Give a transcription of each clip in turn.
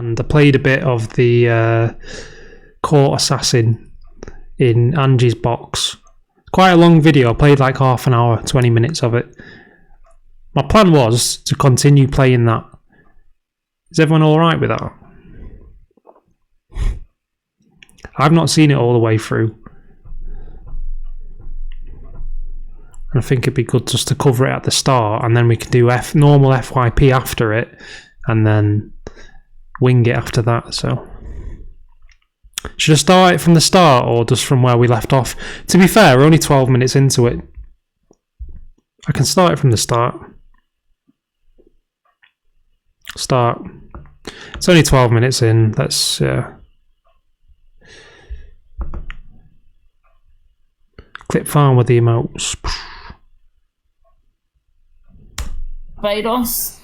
and I played a bit of the Court Assassin in Angie's box. Quite a long video. I played like half an hour, 20 minutes of it. My plan was to continue playing that. Is everyone alright with that? I've not seen it all the way through. And I think it'd be good just to cover it at the start, and then we can do normal FYP after it, and then wing it after that. So, should I start it from the start or just from where we left off? To be fair, we're only 12 minutes into it. I can start it from the start. Start. It's only 12 minutes in. Let's clip farm with the emotes. Barbados.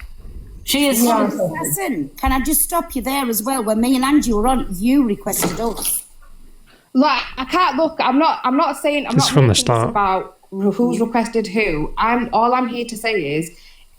She is. Listen, can I just stop you there as well? When me and Angie were on, you requested us. Like, I can't look. I'm not saying. I'm It's not from the making this start. about who's requested who. All I'm here to say is,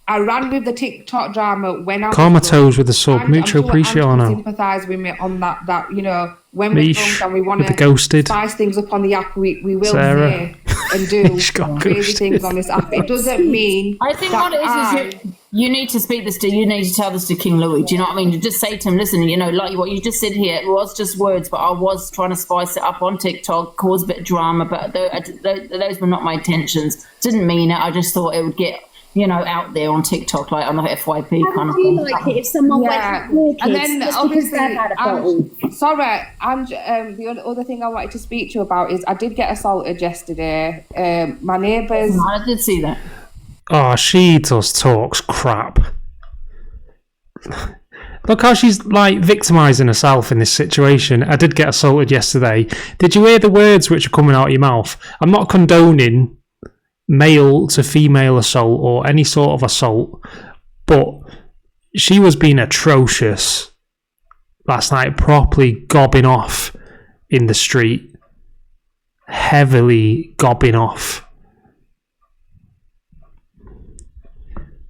I ran with the TikTok drama when I was Comatose with the sub. Mucho appreciano. sympathise with me on that. You know, when we're drunk and we want with the ghosted. to spice things up on the app, we will Sarah. say and do She got crazy ghosted. things on this app. It doesn't mean. I think that what it is you need to speak this to. You need to tell this to King Louis. Do you know what I mean? You just say to him, listen. You know, like what you just said here. It was just words, but I was trying to spice it up on TikTok, cause a bit of drama. But those were not my intentions. Didn't mean it. I just thought it would get, you know, out there on TikTok, like on the FYP kind of thing. Like it if someone Yeah, went and then obviously, sorry. the other thing I wanted to speak to you about is I did get assaulted yesterday. My neighbours. I did see that. Oh, she just talks crap. Look how she's like victimising herself in this situation. I did get assaulted yesterday. Did you hear the words which are coming out of your mouth? I'm not condoning male to female assault or any sort of assault, but she was being atrocious last night, properly gobbing off in the street, heavily gobbing off.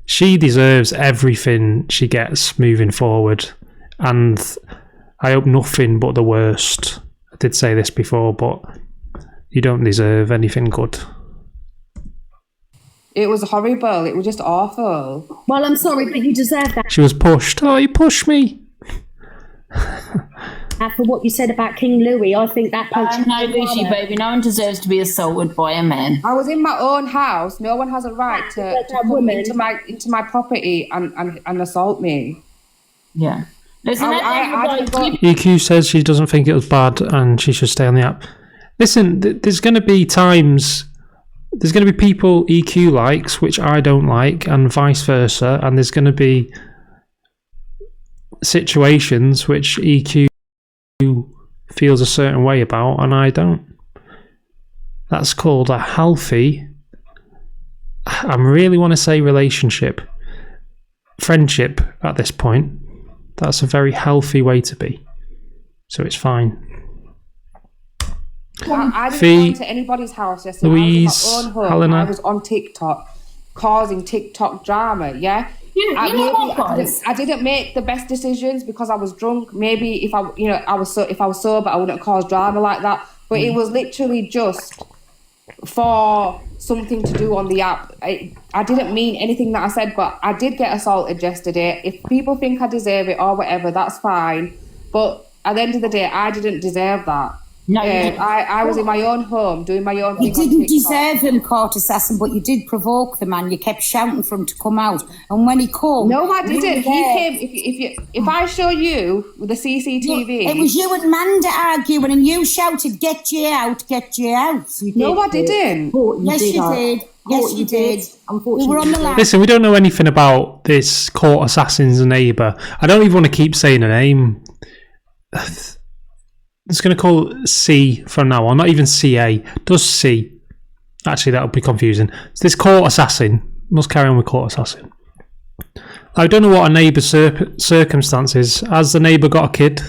She deserves everything she gets moving forward, and I hope nothing but the worst. I did say this before, but you don't deserve anything good. It was horrible. It was just awful. Well, I'm sorry, but you deserve that She was pushed. Oh, you pushed me. for what you said about King Louis. I think that No, Lucy, baby, no one deserves to be assaulted by a man. I was in my own house. No one has a right to come into my property and assault me. Yeah. Listen, EQ says she doesn't think it was bad and she should stay on the app. Listen, there's going to be times, there's going to be people EQ likes, which I don't like, and vice versa, and there's going to be situations which EQ feels a certain way about and I don't. That's called a healthy, I really want to say friendship at this point. That's a very healthy way to be, so it's fine. I didn't go to anybody's house yesterday. Louise, I was in my own home. Helena. I was on TikTok causing TikTok drama, yeah? I didn't make the best decisions because I was drunk. Maybe if I was sober, I wouldn't cause drama like that. But it was literally just for something to do on the app. I didn't mean anything that I said, but I did get assaulted yesterday. If people think I deserve it or whatever, that's fine. But at the end of the day, I didn't deserve that. No, you didn't. I was in my own home doing my own thing. You didn't deserve him, Court Assassin, but you did provoke the man. You kept shouting for him to come out, and when he came, no, I didn't. He came. If I show you with the CCTV, it was you and Manda arguing, and you shouted, "Get you out! Get you out!" No, I didn't. Yes, you did. Yes, you did. Unfortunately, we were on the line. Listen, we don't know anything about this Court Assassin's neighbour. I don't even want to keep saying her name. It's going to call it C from now on, not even CA. Does C. Actually, that would be confusing. It's this Court Assassin. Must carry on with Court Assassin. I don't know what a neighbour's circumstances. Has the neighbour got a kid?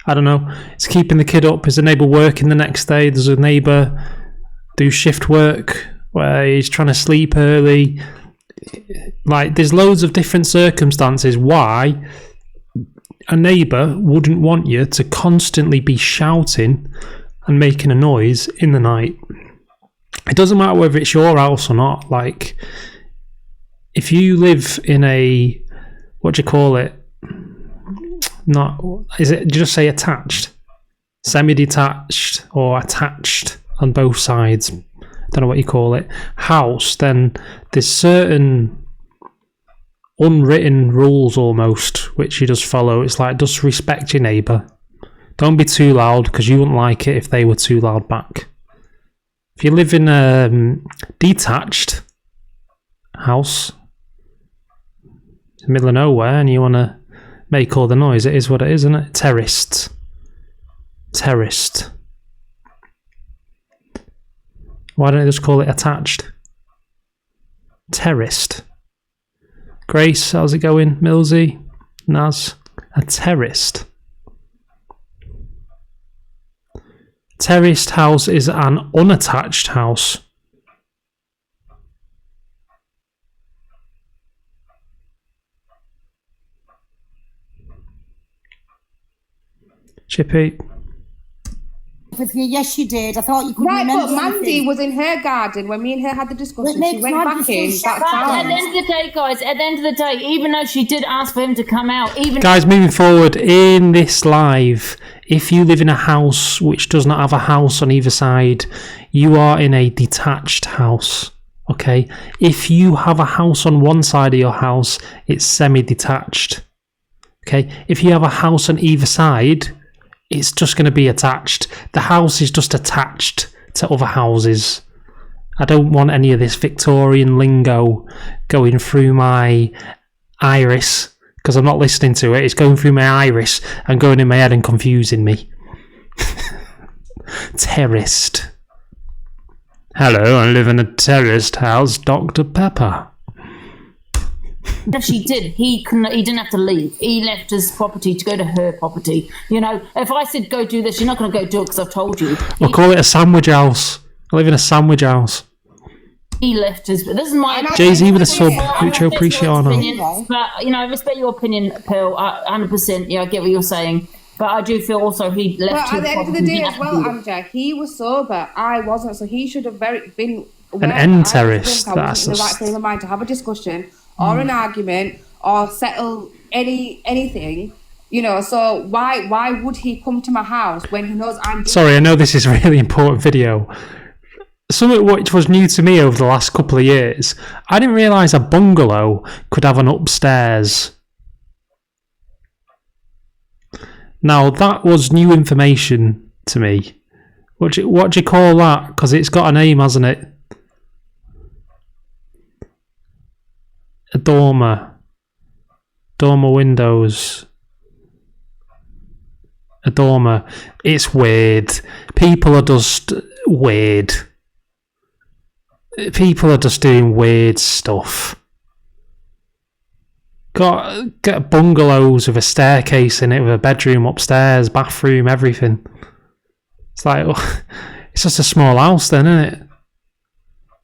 I don't know. Is keeping the kid up? Is the neighbour working the next day? Does a neighbour do shift work where he's trying to sleep early? Like, there's loads of different circumstances why a neighbour wouldn't want you to constantly be shouting and making a noise in the night. It doesn't matter whether it's your house or not. Like, if you live in a, what do you call it? Not, is it, just say attached? Semi-detached or attached on both sides. Don't know what you call it. House, then there's certain unwritten rules almost which you just follow. It's like, just respect your neighbour. Don't be too loud, because you wouldn't like it if they were too loud back. If you live in a detached house in the middle of nowhere and you want to make all the noise, it is what it is, isn't it? Terraced. Why don't they just call it attached? Terraced. Grace, how's it going? Millsy? Naz? A terraced. Terraced house is an unattached house. Chippy. With you, yes, you did. I thought you could Right, remember but Mandy something. was in her garden when me and her had the discussion. But She went Mandy back in. was That's shut up. At the fine. end of the day, guys, at the end of the day, even though she did ask for him to come out, even Guys, moving forward in this live, if you live in a house which does not have a house on either side, you are in a detached house. Okay? If you have a house on one side of your house, it's semi-detached. Okay? If you have a house on either side, it's just going to be attached. The house is just attached to other houses. I don't want any of this Victorian lingo going through my iris, because I'm not listening to it. It's going through my iris and going in my head and confusing me. Terraced. Hello, I live in a terraced house, Dr. Pepper. if she did, he couldn't. He didn't have to leave. He left his property to go to her property. You know, if I said go do this, you're not going to go do it because I've told you. We'll call it a sandwich house. I live in a sandwich house. He left his. This is my Jay-Z with a sub. Mucho opinion, appreciano. but you know, I respect your opinion, Pearl. 100%. Yeah, I get what you're saying. But I do feel also he left. But at the end of the day, property, as well, Amjad, he was sober. I wasn't, so he should have been aware An that end I was terrorist, drunk. I that's wasn't in the right just- frame of mind to have a discussion or an argument or settle anything. You know, so why would he come to my house when he knows I'm? Sorry, I know this is a really important video. Something which was new to me over the last couple of years. I didn't realise a bungalow could have an upstairs. Now, that was new information to me. What do you call that? Because it's got a name, hasn't it? A dormer. Dormer windows. A dormer. It's weird. People are just weird. People are just doing weird stuff. Get bungalows with a staircase in it, with a bedroom upstairs, bathroom, everything. It's like, it's just a small house then, isn't it?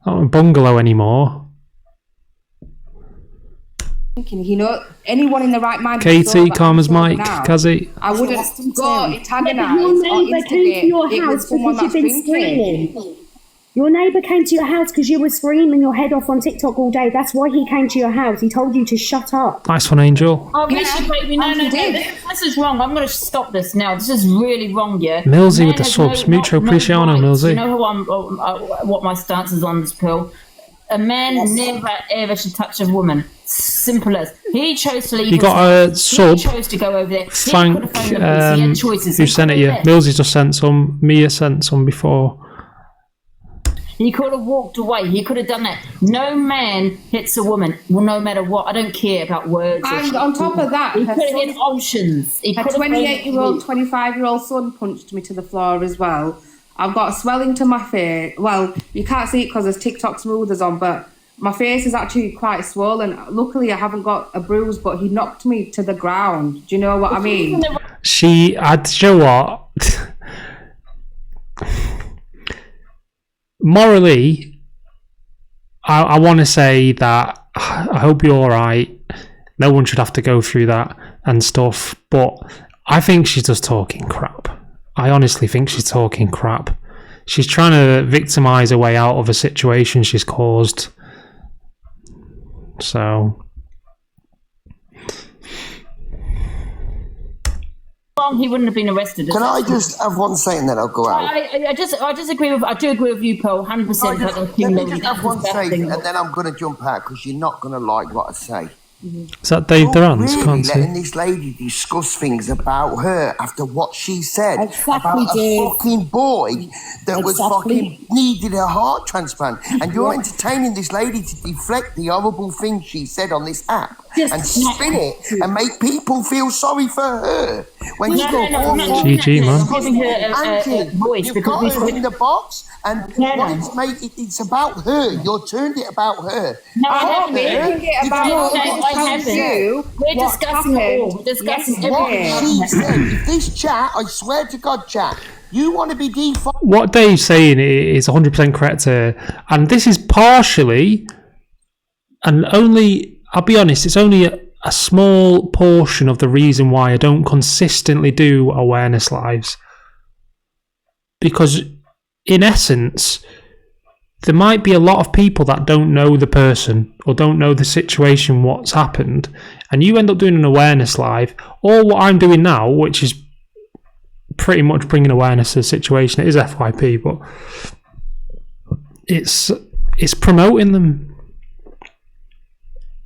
Not a bungalow anymore. You know, anyone in the right mind. Katie, Karma's Mike, Kazi. I wouldn't go Yeah, antagonise your or neighbour came to your instigate it with house someone because that's you've been drinking. screaming. Your neighbour came to your house because you were screaming your head off on TikTok all day. That's why he came to your house. He told you to shut up. Nice one, Angel. Oh, Richard, baby, no, you did. this is wrong. I'm going to stop this now. This is really wrong, yeah. Millsy Man with the has subs. Mucho appreciano, rights. Millsy. You know what my stance is on this, Pill? A man never ever should touch a woman. Simple as. He chose to leave. You got a He sub. chose to go over there. Thank He had choices. who He sent it could you. have left. Millsy's just sent some. Mia sent some before. He could have walked away. He could have done that. No man hits a woman. Well, no matter what. I don't care about words. or And shit. on top of that, he her could have son- hit options. He A could have 28-year-old, 25-year-old son punched me to the floor as well. I've got swelling to my face. Well, you can't see it because there's TikTok smoothers on, but my face is actually quite swollen. Luckily, I haven't got a bruise, but he knocked me to the ground. Do you know what I mean? Do you know what? Morally, I want to say that I hope you're alright. No one should have to go through that. and stuff, but I think she's just talking crap. I honestly think she's talking crap. She's trying to victimise her way out of a situation she's caused. So... he wouldn't have been arrested. Can I just have one saying, then I'll go out? I do agree with you, Pearl, 100%. Let me just have one saying, and then I'm going to jump out because you're not going to like what I say. Is that Dave Durant? Really Can't see. letting this lady discuss things about her after what she said about Dave. a fucking boy that was fucking needed a heart transplant, and you're entertaining this lady to deflect the horrible things she said on this app and spin it and make people feel sorry for her when she got GG, man. Giving her a voice you've got her in the box, and it's about her. You're turned it about her. No, I haven't. Making it about you. We're discussing it all. We're discussing everything. She said, if this chat, I swear to God, chat, you want to be default. What Dave's saying is 100% correct here, and this is partially, and only, I'll be honest, it's only a small portion of the reason why I don't consistently do awareness lives. Because, in essence, there might be a lot of people that don't know the person or don't know the situation, what's happened, and you end up doing an awareness live, or what I'm doing now, which is pretty much bringing awareness to the situation. It is FYP, but it's promoting them.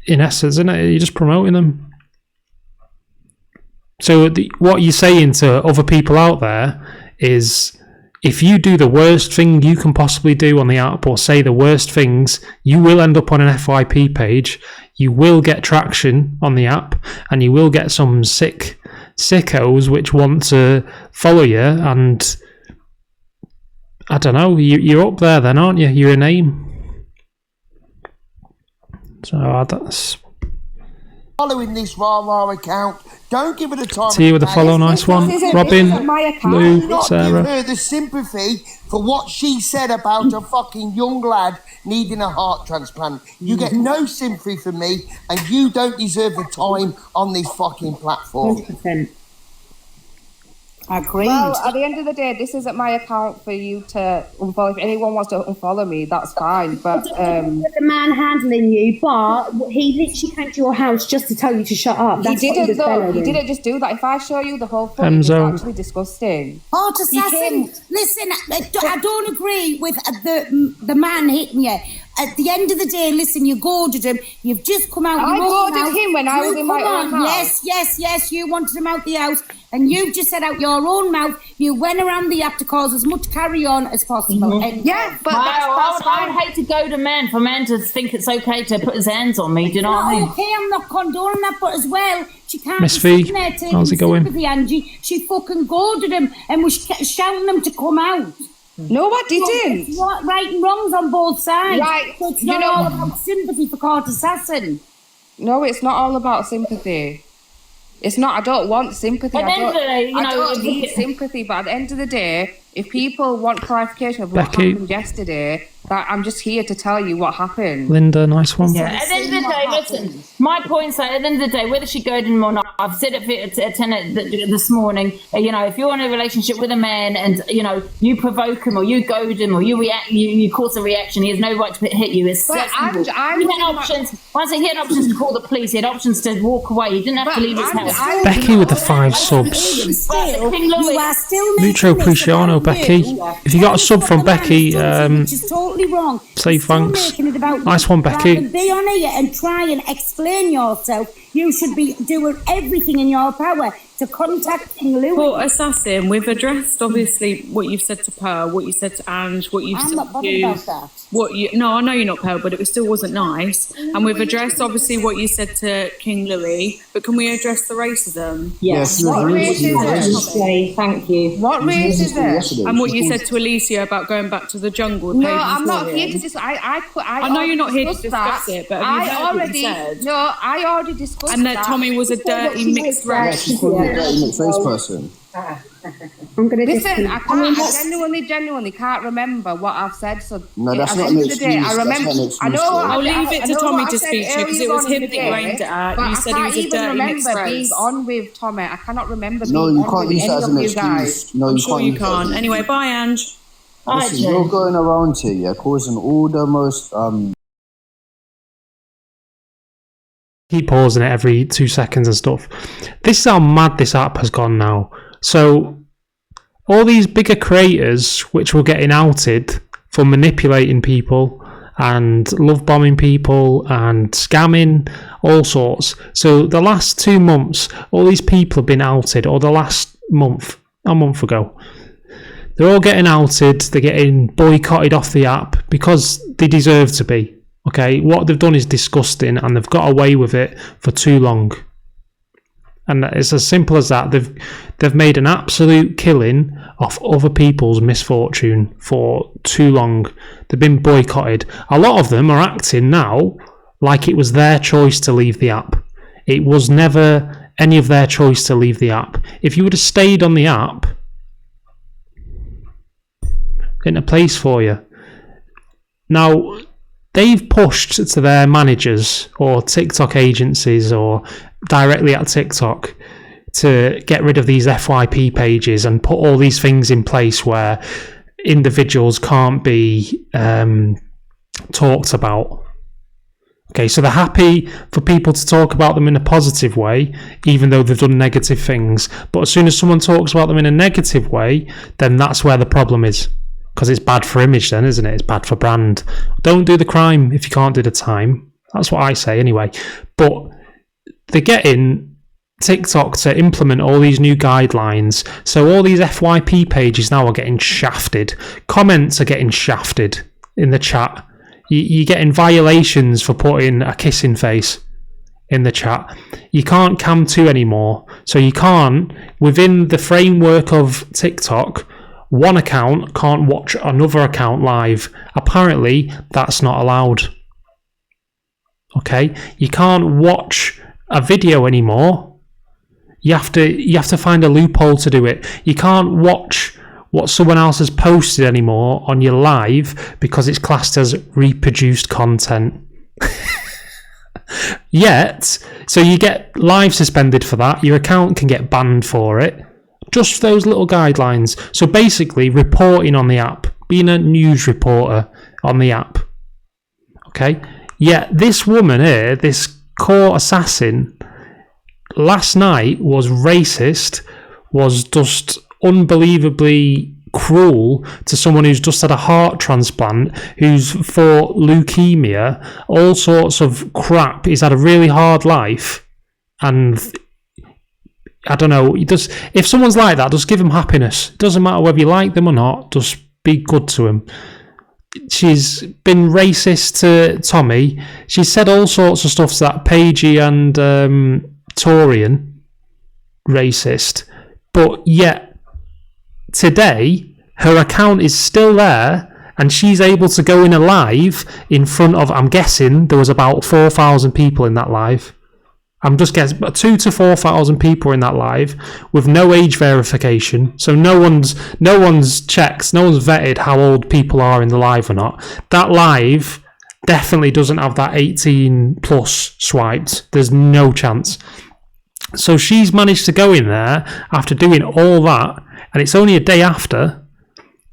In essence, isn't it? You're just promoting them. So what you're saying to other people out there is, if you do the worst thing you can possibly do on the app, or say the worst things, you will end up on an FYP page, you will get traction on the app, and you will get some sickos which want to follow you, and I don't know, you're up there then, aren't you? You're a name. So that's... Following this rah account, don't give it a time. See you with the follow, nice one. Robin, Lou, not Sarah. give her the sympathy for what she said about a fucking young lad needing a heart transplant. You get no sympathy from me, and you don't deserve the time on this fucking platform. 100%. Agreed. Well, at the end of the day, this isn't my account for you to unfollow. If anyone wants to unfollow me, that's fine. But the man handling you, but he literally came to your house just to tell you to shut up. he That's what didn't was though. He following. didn't just do that. If I show you the whole footage, it's Enzo. actually disgusting. Heart assassin, listen, I don't agree with the man hitting you. At the end of the day, listen, you goaded him. You've just come out. I goaded him when I was in my own house. Yes. You wanted him out the house, and you just said out your own mouth. You went around the app to cause as much carry on as possible. And Yeah, but I would hate to go to man for man to think it's okay to put his hands on me. Do you know what I mean? Okay, I'm not condoning that, but as well, she can't Miss be V, sitting there taking how's it going? sympathy, Angie. She fucking goaded him and was shouting him to come out. no, I didn't. It's right and wrongs on both sides. Right, So it's you not know- all about sympathy for Court Assassin. No, it's not all about sympathy. It's not. I don't want sympathy. At the end of the day, I don't need sympathy. But at the end of the day, if people want clarification of what Becky. happened yesterday, that I'm just here to tell you what happened. Linda, nice one. At the end of the day, listen, my point's that at the end of the day, whether she goaded him or not, I've said it at 10 this morning, if you're in a relationship with a man and, you provoke him or you goad him or you react, you cause a reaction, he has no right to hit you. It's But simple. He had options. Once he had options to call the police, he had options to walk away. He didn't have to leave his house. Becky with the 5 subs. Still, King Louis. you are still Mucho making this Preciano, about Becky. you. If you got a sub from The man Becky, has done something which is totally wrong. say You're still thanks. making it about Nice you. one, Becky. Rather than be on here and try and explain yourself. You should be doing everything in your power to contact King Louis. Court Assassin, we've addressed obviously what you've said to Per, what you said to Ange, what you've I'm said not to bothered about that. No, I know you're not Per, but it still wasn't nice. And we've addressed obviously what you said to King Louis, but can we address the racism? Yes, What race is it? Thank you. What race is it? And what you said to Alicia about going back to the jungle. with No, Hayden I'm not Florian. here to discuss. I know you're not here to discuss that. it, but have you heard what you said? No, I already discussed And that Tommy was a dirty mixed race. she's called me a dirty mixed race person. I'm going to listen. I genuinely can't remember what I've said. So no, that's not an excuse. I remember. I know. I'll leave it to Tommy to speak to because it was him that you aimed it at. You said he was a dirty mixed I can't even remember being on with Tommy. I cannot remember. No, being you on can't with use that any as of an you excuse. guys. No, I'm you sure can't. you can't. Anyway, bye, Ange. Listen, you're going around here, yeah, causing all the most Keep pausing it every 2 seconds and stuff. This is how mad this app has gone now. So all these bigger creators which were getting outed for manipulating people and love bombing people and scamming, all sorts. So the last 2 months, all these people have been outed, or the last month, a month ago. They're all getting outed, they're getting boycotted off the app because they deserve to be. Okay, what they've done is disgusting and they've got away with it for too long. And it's as simple as that. They've made an absolute killing off other people's misfortune for too long. They've been boycotted. A lot of them are acting now like it was their choice to leave the app. It was never any of their choice to leave the app. If you would have stayed on the app, in a place for you. Now, they've pushed to their managers or TikTok agencies or directly at TikTok to get rid of these FYP pages and put all these things in place where individuals can't be talked about. Okay, so they're happy for people to talk about them in a positive way, even though they've done negative things. But as soon as someone talks about them in a negative way, then that's where the problem is. Because it's bad for image then, isn't it? It's bad for brand. Don't do the crime if you can't do the time. That's what I say anyway. But they're getting TikTok to implement all these new guidelines. So all these FYP pages now are getting shafted. Comments are getting shafted in the chat. You're getting violations for putting a kissing face in the chat. You can't cam 2 anymore. So you can't, within the framework of TikTok, one account can't watch another account live. Apparently, that's not allowed. Okay? You can't watch a video anymore. You have to find a loophole to do it. You can't watch what someone else has posted anymore on your live because it's classed as reproduced content. Yet, so you get live suspended for that. Your account can get banned for it. Just those little guidelines. So basically, reporting on the app, being a news reporter on the app. Okay? Yet this woman here, this core assassin, last night was racist, was just unbelievably cruel to someone who's just had a heart transplant, who's fought leukemia, all sorts of crap. He's had a really hard life, and I don't know, if someone's like that, just give them happiness. It doesn't matter whether you like them or not, just be good to them. She's been racist to Tommy. She's said all sorts of stuff to that Paigey and Torian, racist. But yet, today, her account is still there, and she's able to go in a live in front of, I'm guessing, there was about 4,000 people in that live. I'm just guessing, but 2,000 to 4,000 people in that live with no age verification. So no one's checked, no one's vetted how old people are in the live or not. That live definitely doesn't have that 18 plus swiped. There's no chance. So she's managed to go in there after doing all that, and it's only a day after,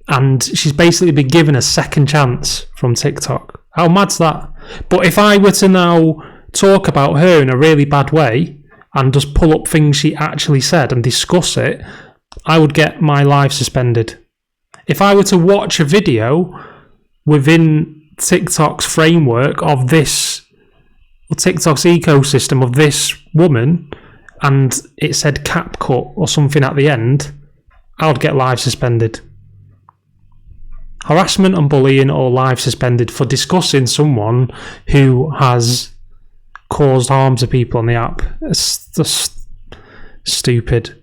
and she's basically been given a second chance from TikTok. How mad's that? But if I were to now talk about her in a really bad way and just pull up things she actually said and discuss it, I would get my live suspended. If I were to watch a video within TikTok's framework of this, TikTok's ecosystem of this woman, and it said CapCut or something at the end, I would get live suspended. Harassment and bullying or live suspended for discussing someone who has caused harm to people on the app. It's just stupid.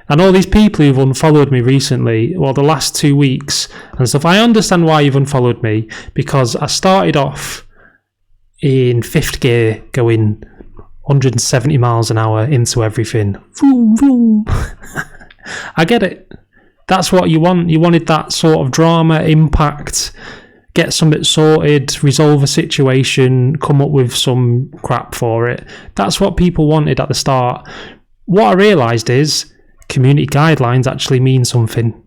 And all these people who've unfollowed me recently, well, the last 2 weeks and stuff, I understand why you've unfollowed me, because I started off in 5th gear going 170 miles an hour into everything. Vroom, vroom. I get it. That's what you want. You wanted that sort of drama, impact, get something sorted, resolve a situation, come up with some crap for it. That's what people wanted at the start. What I realised is community guidelines actually mean something.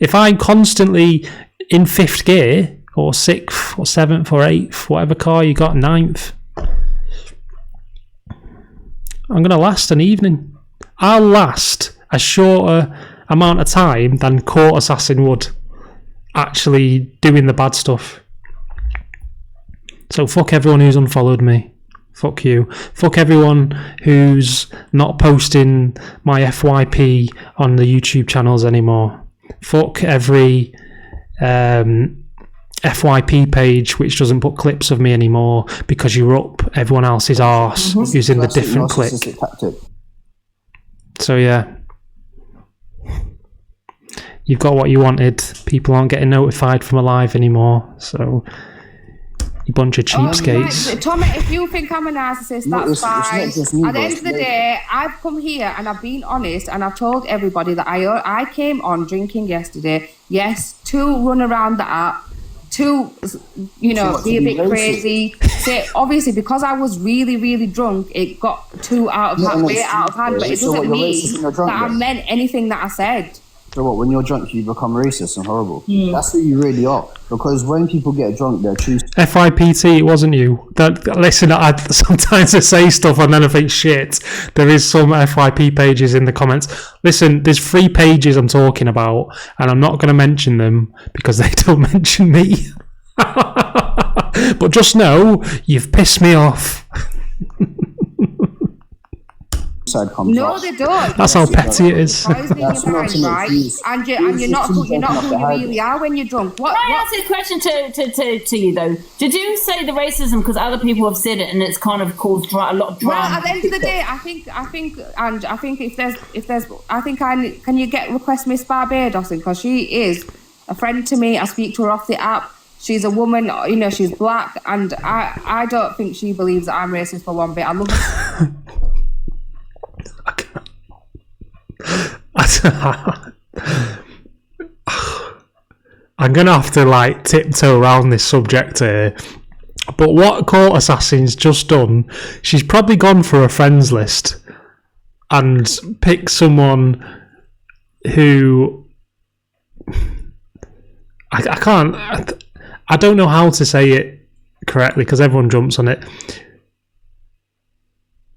If I'm constantly in 5th gear, or 6th, or 7th, or 8th, whatever car you got, 9th, I'm going to last an evening. I'll last a shorter amount of time than Court Assassin would actually doing the bad stuff. So fuck everyone who's unfollowed me. Fuck you. Fuck everyone who's not posting my FYP on the YouTube channels anymore. Fuck every FYP page which doesn't put clips of me anymore because you're up everyone else's arse using the different clip. So yeah, you've got what you wanted. People aren't getting notified from a live anymore, so you bunch of cheapskates. Tommy, if you think I'm a narcissist, that's fine. At the end of the day, I've come here and I've been honest and I've told everybody that I came on drinking yesterday, yes, to run around the app, to, you know, be a bit crazy. So obviously, because I was really, really drunk, it got too out of hand, way out of hand. But it doesn't mean that I meant anything that I said. So what? When you're drunk, you become racist and horrible. That's who you really are. Because when people get drunk, they're choosing. FIPT, it wasn't you. Listen, sometimes I say stuff and then I think, shit, there is some FYP pages in the comments. Listen, there's 3 pages I'm talking about, and I'm not going to mention them because they don't mention me. But just know, you've pissed me off. No, they don't. That's how petty it is. Right? And you're not who you really are when you're drunk. Can I ask a question to you though? Did you say the racism because other people have said it and it's kind of caused a lot of drama? Well, at the end of the day, I think can you request Miss Barbados because she is a friend to me. I speak to her off the app. She's a woman, you know, she's black, and I don't think she believes that I'm racist for one bit. I love her. I'm gonna have to like tiptoe around this subject here, but what Court Assassin's just done, she's probably gone for a friends list and picked someone who I don't know how to say it correctly because everyone jumps on it.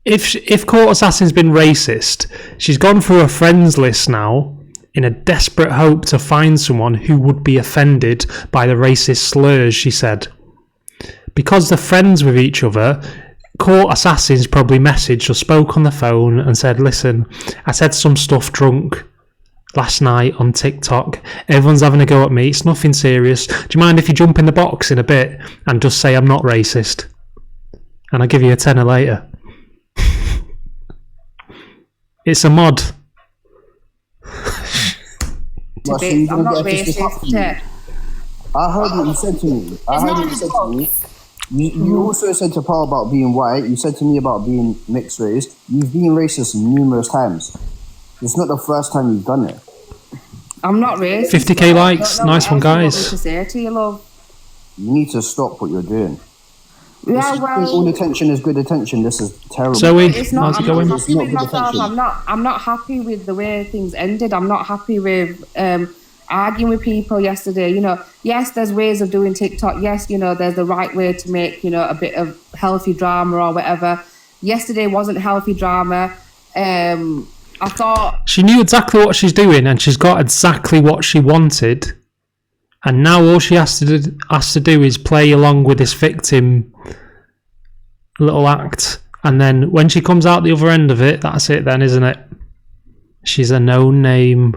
If Court Assassin's been racist, she's gone through a friends list now in a desperate hope to find someone who would be offended by the racist slurs she said. Because they're friends with each other, Court Assassin's probably messaged or spoke on the phone and said, listen, I said some stuff drunk last night on TikTok. Everyone's having a go at me. It's nothing serious. Do you mind if you jump in the box in a bit and just say I'm not racist? And I'll give you a tenner later. It's a mod. I'm not racist. I heard what you said to me. You also said to Paul about being white. You said to me about being mixed race. You've been racist numerous times. It's not the first time you've done it. I'm not racist. 50k likes. Nice one, guys. To say to you, love. You need to stop what you're doing. Yeah, well, all attention is good attention. This is terrible. Zoe, it's not. I'm not happy with myself. I'm not happy with the way things ended. I'm not happy with arguing with people yesterday. You know, yes, there's ways of doing TikTok. Yes, you know, there's the right way to make, you know, a bit of healthy drama or whatever. Yesterday wasn't healthy drama. I thought she knew exactly what she's doing, and she's got exactly what she wanted. And now all she has to do is play along with this victim little act. And then when she comes out the other end of it, that's it then, isn't it? She's a known name.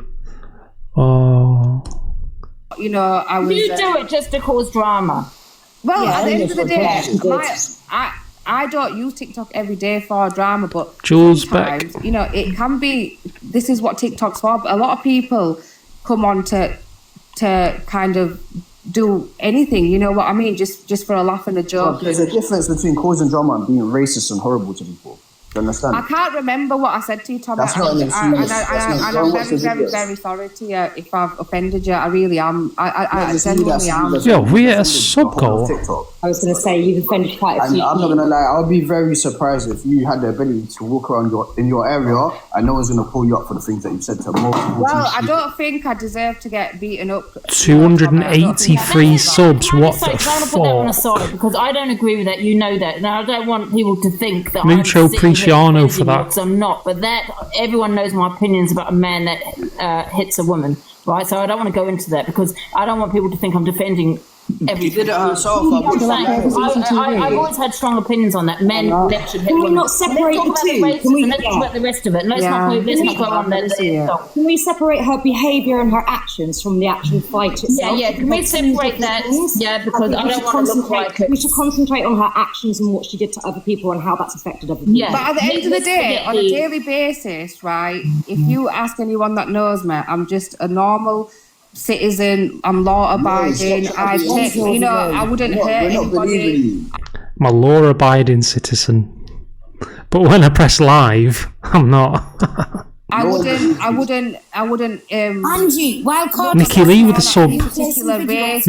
Oh. You know, I was... You do it just to cause drama. Well, yeah, at the end of the day, I don't use TikTok every day for drama, but Jules Beck. You know, it can be... This is what TikTok's for. But a lot of people come on to kind of do anything, you know what I mean? Just for a laugh and a joke. There's a difference between causing drama and being racist and horrible to people. You understand? I can't remember what I said to you, Tom. That's not an excuse. And I'm very, very, very sorry to you if I've offended you. I really am. I genuinely am. Yo, we at a sub goal. I was going to say, you've offended quite a few. I'm not going to lie, I'll be very surprised if you had the ability to walk around in your area and no one's going to pull you up for the things that you've said to multiple Well, I don't think I deserve to get beaten up. 283 subs, what the fuck? I want to put that on the side because I don't agree with that. You know that. Now, I don't want people to think that Mucho Preciano for that. Because I'm not. But that everyone knows my opinions about a man that hits a woman, right? So I don't want to go into that because I don't want people to think I'm defending everything. She did it herself. I've always had strong opinions on that. Men that should hit Can we women. not separate the two? Can we talk about the rest of it? Let's not go on there. Can we separate her behaviour and her actions from the actual fight itself? Yeah. Can we separate that? Yeah, because I don't want to look like it. We should concentrate on her actions and what she did to other people and how that's affected other people. Yeah. But at the end of the day, on a daily basis, right, if you ask anyone that knows me, I'm just a normal citizen. I'm law abiding. I take, I wouldn't hurt anybody. I'm a law abiding citizen. But when I press live, I'm not. I wouldn't. Angie, Wildcard. Nikki Lee with the sub. She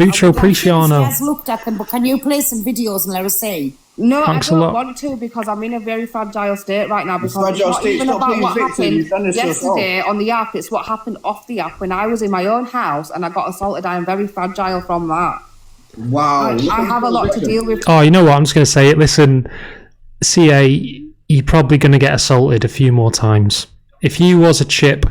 Mucho Preciano. has looked at them, but can you play some videos and let us see? No, Thanks I don't a lot. want to because I'm in a very fragile state right now. Because it's Fragile not state, even stop about playing what victim, happened you've done this yesterday on the app. It's what happened off the app when I was in my own house and I got assaulted. I am very fragile from that. Wow. I have a lot to deal with. Oh, you know what? I'm just going to say it. Listen, CA, you're probably going to get assaulted a few more times. If you was a chip,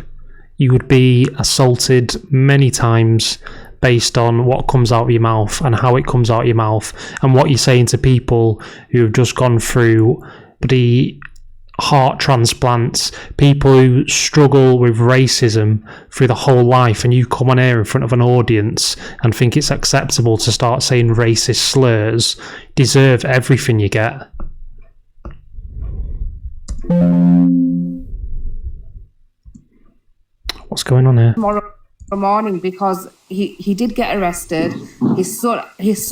you would be assaulted many times based on what comes out of your mouth and how it comes out of your mouth and what you're saying to people who have just gone through the heart transplants, people who struggle with racism through the whole life, and you come on air in front of an audience and think it's acceptable to start saying racist slurs, deserve everything you get. What's going on here? Tomorrow morning because he did get arrested. His son is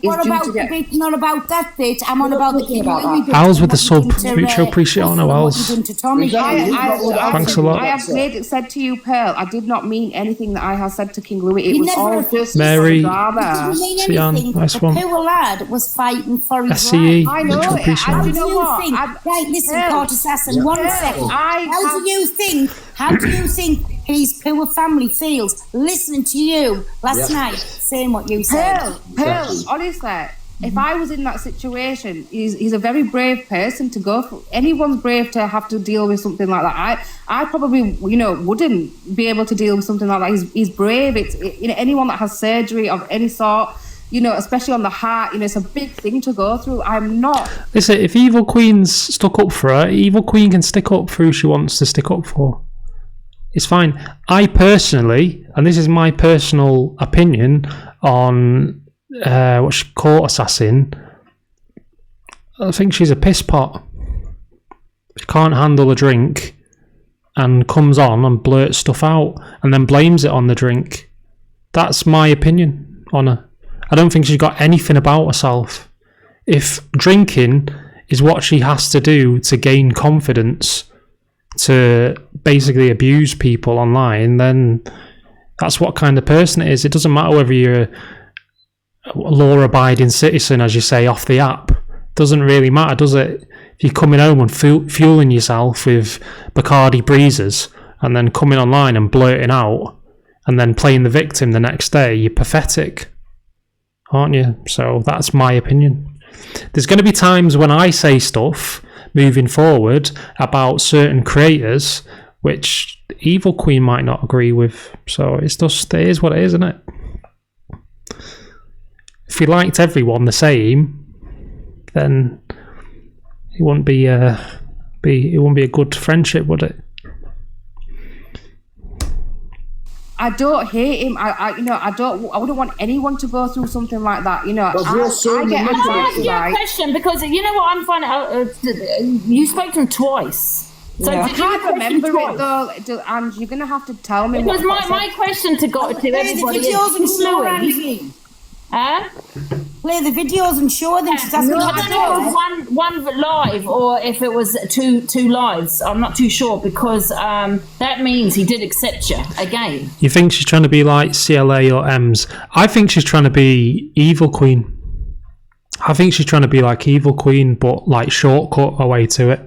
What due about to get. the bit? Not about that bit. I'm on about the King Louis bit. Al's with the What you sub. done to, Mucho Preciano, what Al's. you done to Tommy. Thanks a lot. I have said to you, Pearl, I did not mean anything that I have said to King Louis. It You was never- all just Mary. drama. Sian, nice the one. poor lad was fighting for his SCE. right. I know Mucho it. Preciano. How do You know you what? think? Right, listen, Court Assassin, one second. How do you think his poor family feels listening to you last night saying what you said? Pearl, honestly, if I was in that situation, he's a very brave person to go through. Anyone's brave to have to deal with something like that. I probably, wouldn't be able to deal with something like that. He's brave. It's anyone that has surgery of any sort, especially on the heart, it's a big thing to go through. I'm not. Listen, if Evil Queen's stuck up for her, Evil Queen can stick up for who she wants to stick up for. It's fine. I personally, and this is my personal opinion on Court Assassin, I think she's a piss pot. She can't handle a drink and comes on and blurts stuff out and then blames it on the drink. That's my opinion on her. I don't think she's got anything about herself. If drinking is what she has to do to gain confidence, to basically abuse people online, then that's what kind of person it is. It doesn't matter whether you're a law-abiding citizen, as you say, off the app. Doesn't really matter, does it? If you're coming home and fueling yourself with Bacardi Breezers and then coming online and blurting out and then playing the victim the next day, you're pathetic, aren't you? So that's my opinion. There's going to be times when I say stuff moving forward about certain creators which Evil Queen might not agree with, so it is what it is, isn't it? If you liked everyone the same, then it wouldn't be a good friendship, would it? I don't hate him. I wouldn't want anyone to go through something like that. I get a question because you know what I'm finding out. You spoke to him twice. So I can't remember it though, and you're gonna have to tell me. Because my question to everybody is, play the videos and show them. She's asking I don't know if it was one live or if it was two lives. I'm not too sure because that means he did accept you again. You think she's trying to be like CLA or Ems? I think she's trying to be Evil Queen. I think she's trying to be like Evil Queen, but like shortcut her way to it.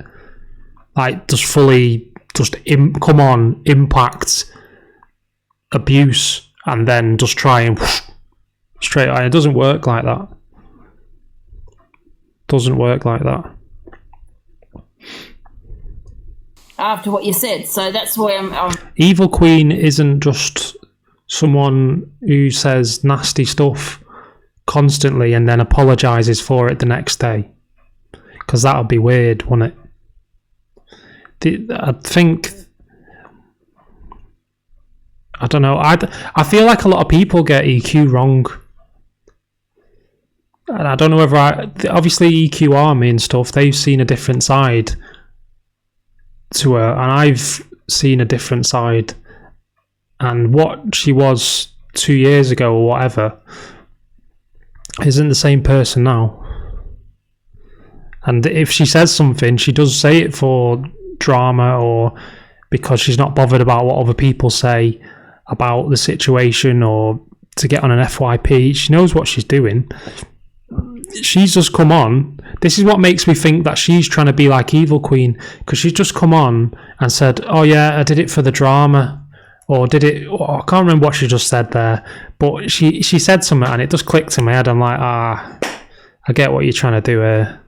Like just fully, come on, impact, abuse, and then just try and straight away. It doesn't work like that. Doesn't work like that. After what you said, so that's why I'm Evil Queen isn't just someone who says nasty stuff constantly and then apologises for it the next day, because that would be weird, wouldn't it? I think, I don't know, I feel like a lot of people get EQ wrong, and I don't know whether obviously EQ Army and stuff, they've seen a different side to her, and I've seen a different side, and what she was 2 years ago or whatever isn't the same person now. And if she says something, she does say it for drama or because she's not bothered about what other people say about the situation or to get on an FYP. She knows what she's doing. She's just come on. This is what makes me think that she's trying to be like Evil Queen, because she's just come on and said, oh yeah, I did it for the drama. Or did it... Oh, I can't remember what she just said there. But she said something and it just clicked in my head. I'm like, I get what you're trying to do here.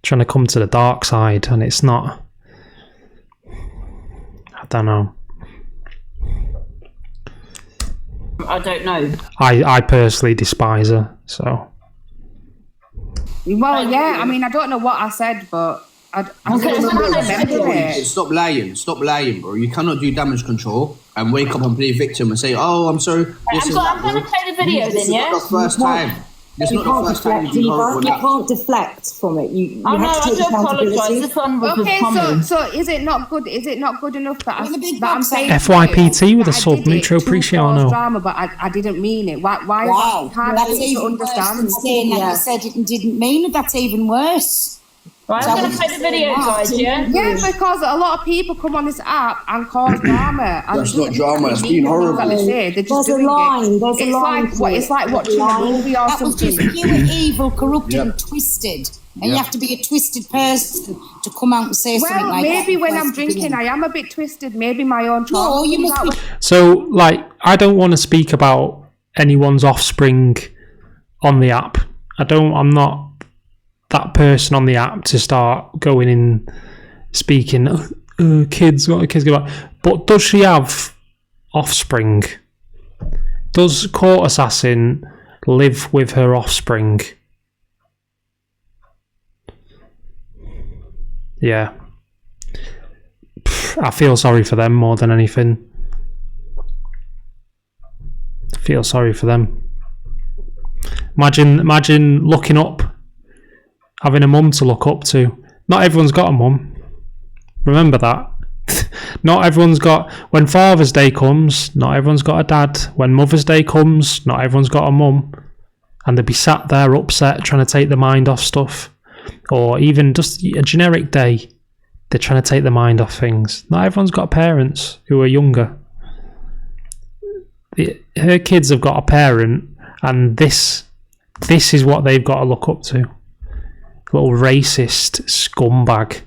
Trying to come to the dark side, and it's not... I don't know. I don't know. I personally despise her, so... Well, yeah, I mean, I don't know what I said, but... Stop lying, bro. You cannot do damage control and wake up and play victim and say, "Oh, I'm sorry." I'm going to play the video then, yeah. This is not the first time. This is not the first time you can't deflect from it. You I know. have to I take do apologise. This one was Okay, so is it not good? Is it not good enough that I'm saying FYPT with a sub, Mucho Appreciano. Drama, but I didn't mean it. Why Wow, is that hard that's to even understand? worse than saying that you said it and didn't mean it. That's even worse. Right, I'm going to play the video, guys, yeah? Yeah, because a lot of people come on this app and cause drama. And That's not drama, it's being horrible. They're just doing it. It's like watching a movie or that something. was just pure evil, corrupted and twisted. And you have to be a twisted person to come out and say something like that. Well, maybe when I'm drinking I am a bit twisted. Maybe my own trauma. No, you must be... So, like, I don't want to speak about anyone's offspring on the app. I'm not that person on the app to start going in speaking kids, what are kids about? But does she have offspring? Does Court Assassin live with her offspring? Yeah. I feel sorry for them more than anything. I feel sorry for them. Imagine looking up, having a mum to look up to. Not everyone's got a mum. Remember that. Not everyone's got... When Father's Day comes, not everyone's got a dad. When Mother's Day comes, not everyone's got a mum. And they'd be sat there upset, trying to take their mind off stuff. Or even just a generic day, they're trying to take their mind off things. Not everyone's got parents who are younger. Her kids have got a parent, and this is what they've got to look up to. Little racist scumbag.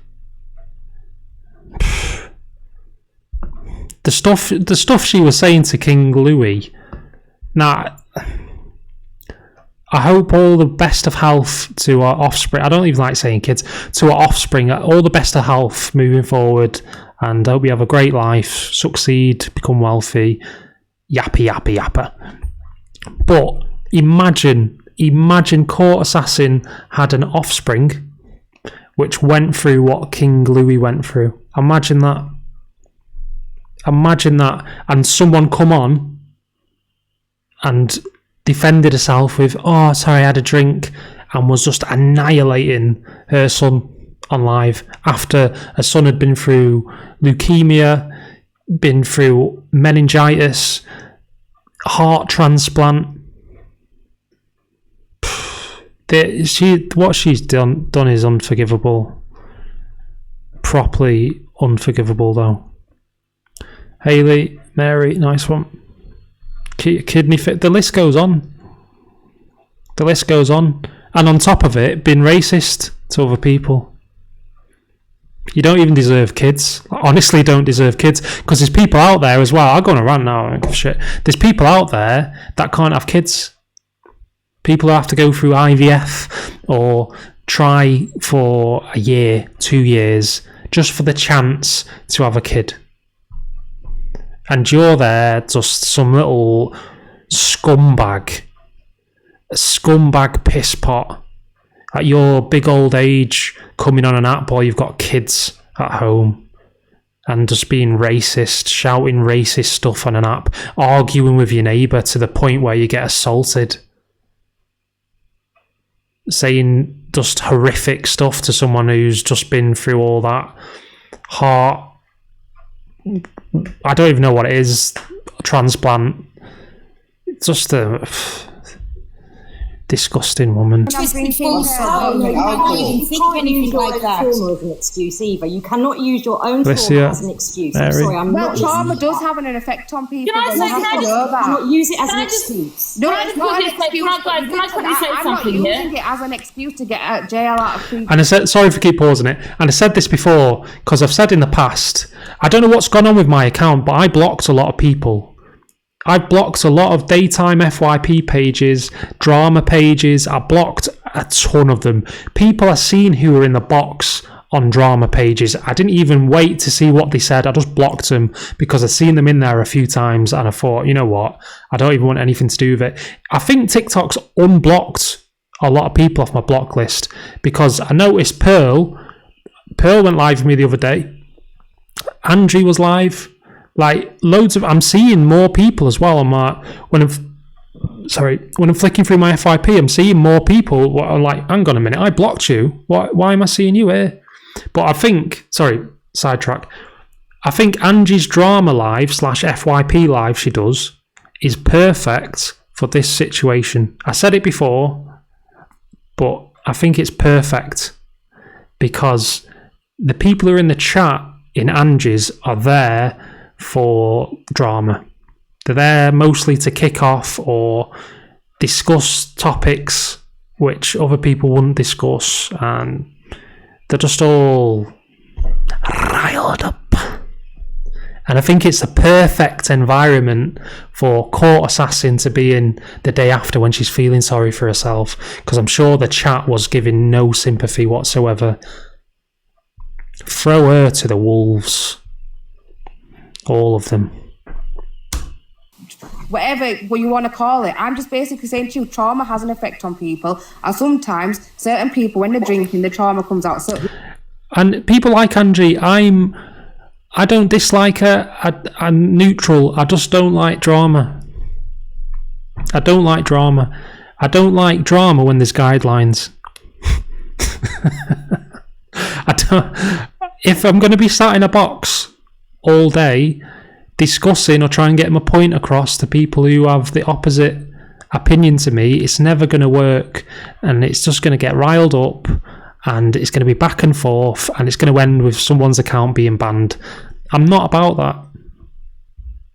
The stuff she was saying to King Louis. Now, I hope all the best of health to our offspring. I don't even like saying kids. To our offspring, all the best of health moving forward. And I hope you have a great life, succeed, become wealthy. Yappy, yappy, yapper. But imagine Court Assassin had an offspring which went through what King Louis went through. Imagine that. And someone come on and defended herself with, oh, sorry, I had a drink, and was just annihilating her son on live after her son had been through leukemia, been through meningitis, heart transplant. what she's done is unforgivable. Properly unforgivable, though. Hayley, Mary, nice one. Kidney fit. The list goes on. The list goes on. And on top of it, being racist to other people. You don't even deserve kids. Honestly, don't deserve kids. Because there's people out there as well. I'll go on a rant now. I don't give a shit. There's people out there that can't have kids. People who have to go through IVF or try for a year, 2 years, just for the chance to have a kid. And you're there, just some little scumbag piss pot at your big old age, coming on an app while you've got kids at home and just being racist, shouting racist stuff on an app, arguing with your neighbour to the point where you get assaulted, saying just horrific stuff to someone who's just been through all that heart, I don't even know what it is, transplant. It's just a disgusting woman. You can't use your trauma as an excuse either. You cannot use your own trauma as an excuse. I'm sorry, I'm not. Trauma does have an effect on people. Can I not use it as an excuse? No, it's not an excuse. I'm not using it as an excuse to get out of jail out of people. And I said, sorry for keep pausing it, and I said this before because I've said in the past, I don't know what's gone on with my account, but I blocked a lot of people. I've blocked a lot of daytime FYP pages, drama pages. I blocked a ton of them. People I've seen who were in the box on drama pages. I didn't even wait to see what they said. I just blocked them because I'd seen them in there a few times and I thought, you know what? I don't even want anything to do with it. I think TikTok's unblocked a lot of people off my block list because I noticed Pearl went live with me the other day. Andrew was live. Like loads of, I'm seeing more people as well on my when I'm flicking through my FYP, I'm seeing more people. What I'm like, hang on a minute, I blocked you. Why am I seeing you here? But I think, sidetrack. I think Angie's drama live / FYP live she does is perfect for this situation. I said it before, but I think it's perfect because the people who are in the chat in Angie's are there for drama. They're there mostly to kick off or discuss topics which other people wouldn't discuss, and they're just all riled up. And I think it's the perfect environment for Court Assassin to be in the day after when she's feeling sorry for herself, because I'm sure the chat was giving no sympathy whatsoever. Throw her to the wolves. All of them. Whatever you want to call it. I'm just basically saying to you, trauma has an effect on people. And sometimes certain people, when they're drinking, the trauma comes out. And people like Angie, I don't dislike her. I'm neutral. I just don't like drama. I don't like drama. I don't like drama when there's guidelines. If I'm going to be sat in a box all day discussing or try and get my point across to people who have the opposite opinion to me, it's never going to work, and it's just going to get riled up, and it's going to be back and forth, and it's going to end with someone's account being banned. I'm not about that.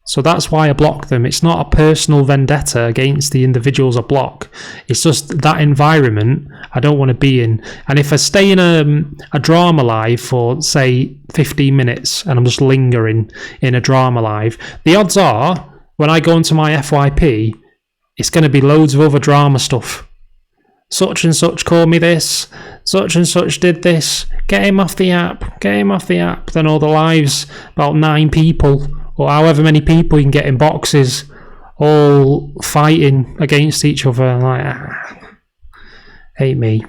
So that's why I block them. It's not a personal vendetta against the individuals I block. It's just that environment I don't want to be in. And if I stay in a drama live for, say, 15 minutes and I'm just lingering in a drama live, the odds are when I go into my FYP, it's going to be loads of other drama stuff. Such and such called me this. Such and such did this. Get him off the app. Get him off the app. Then all the lives, about 9 people, or however many people you can get in boxes, all fighting against each other. Like, hate me.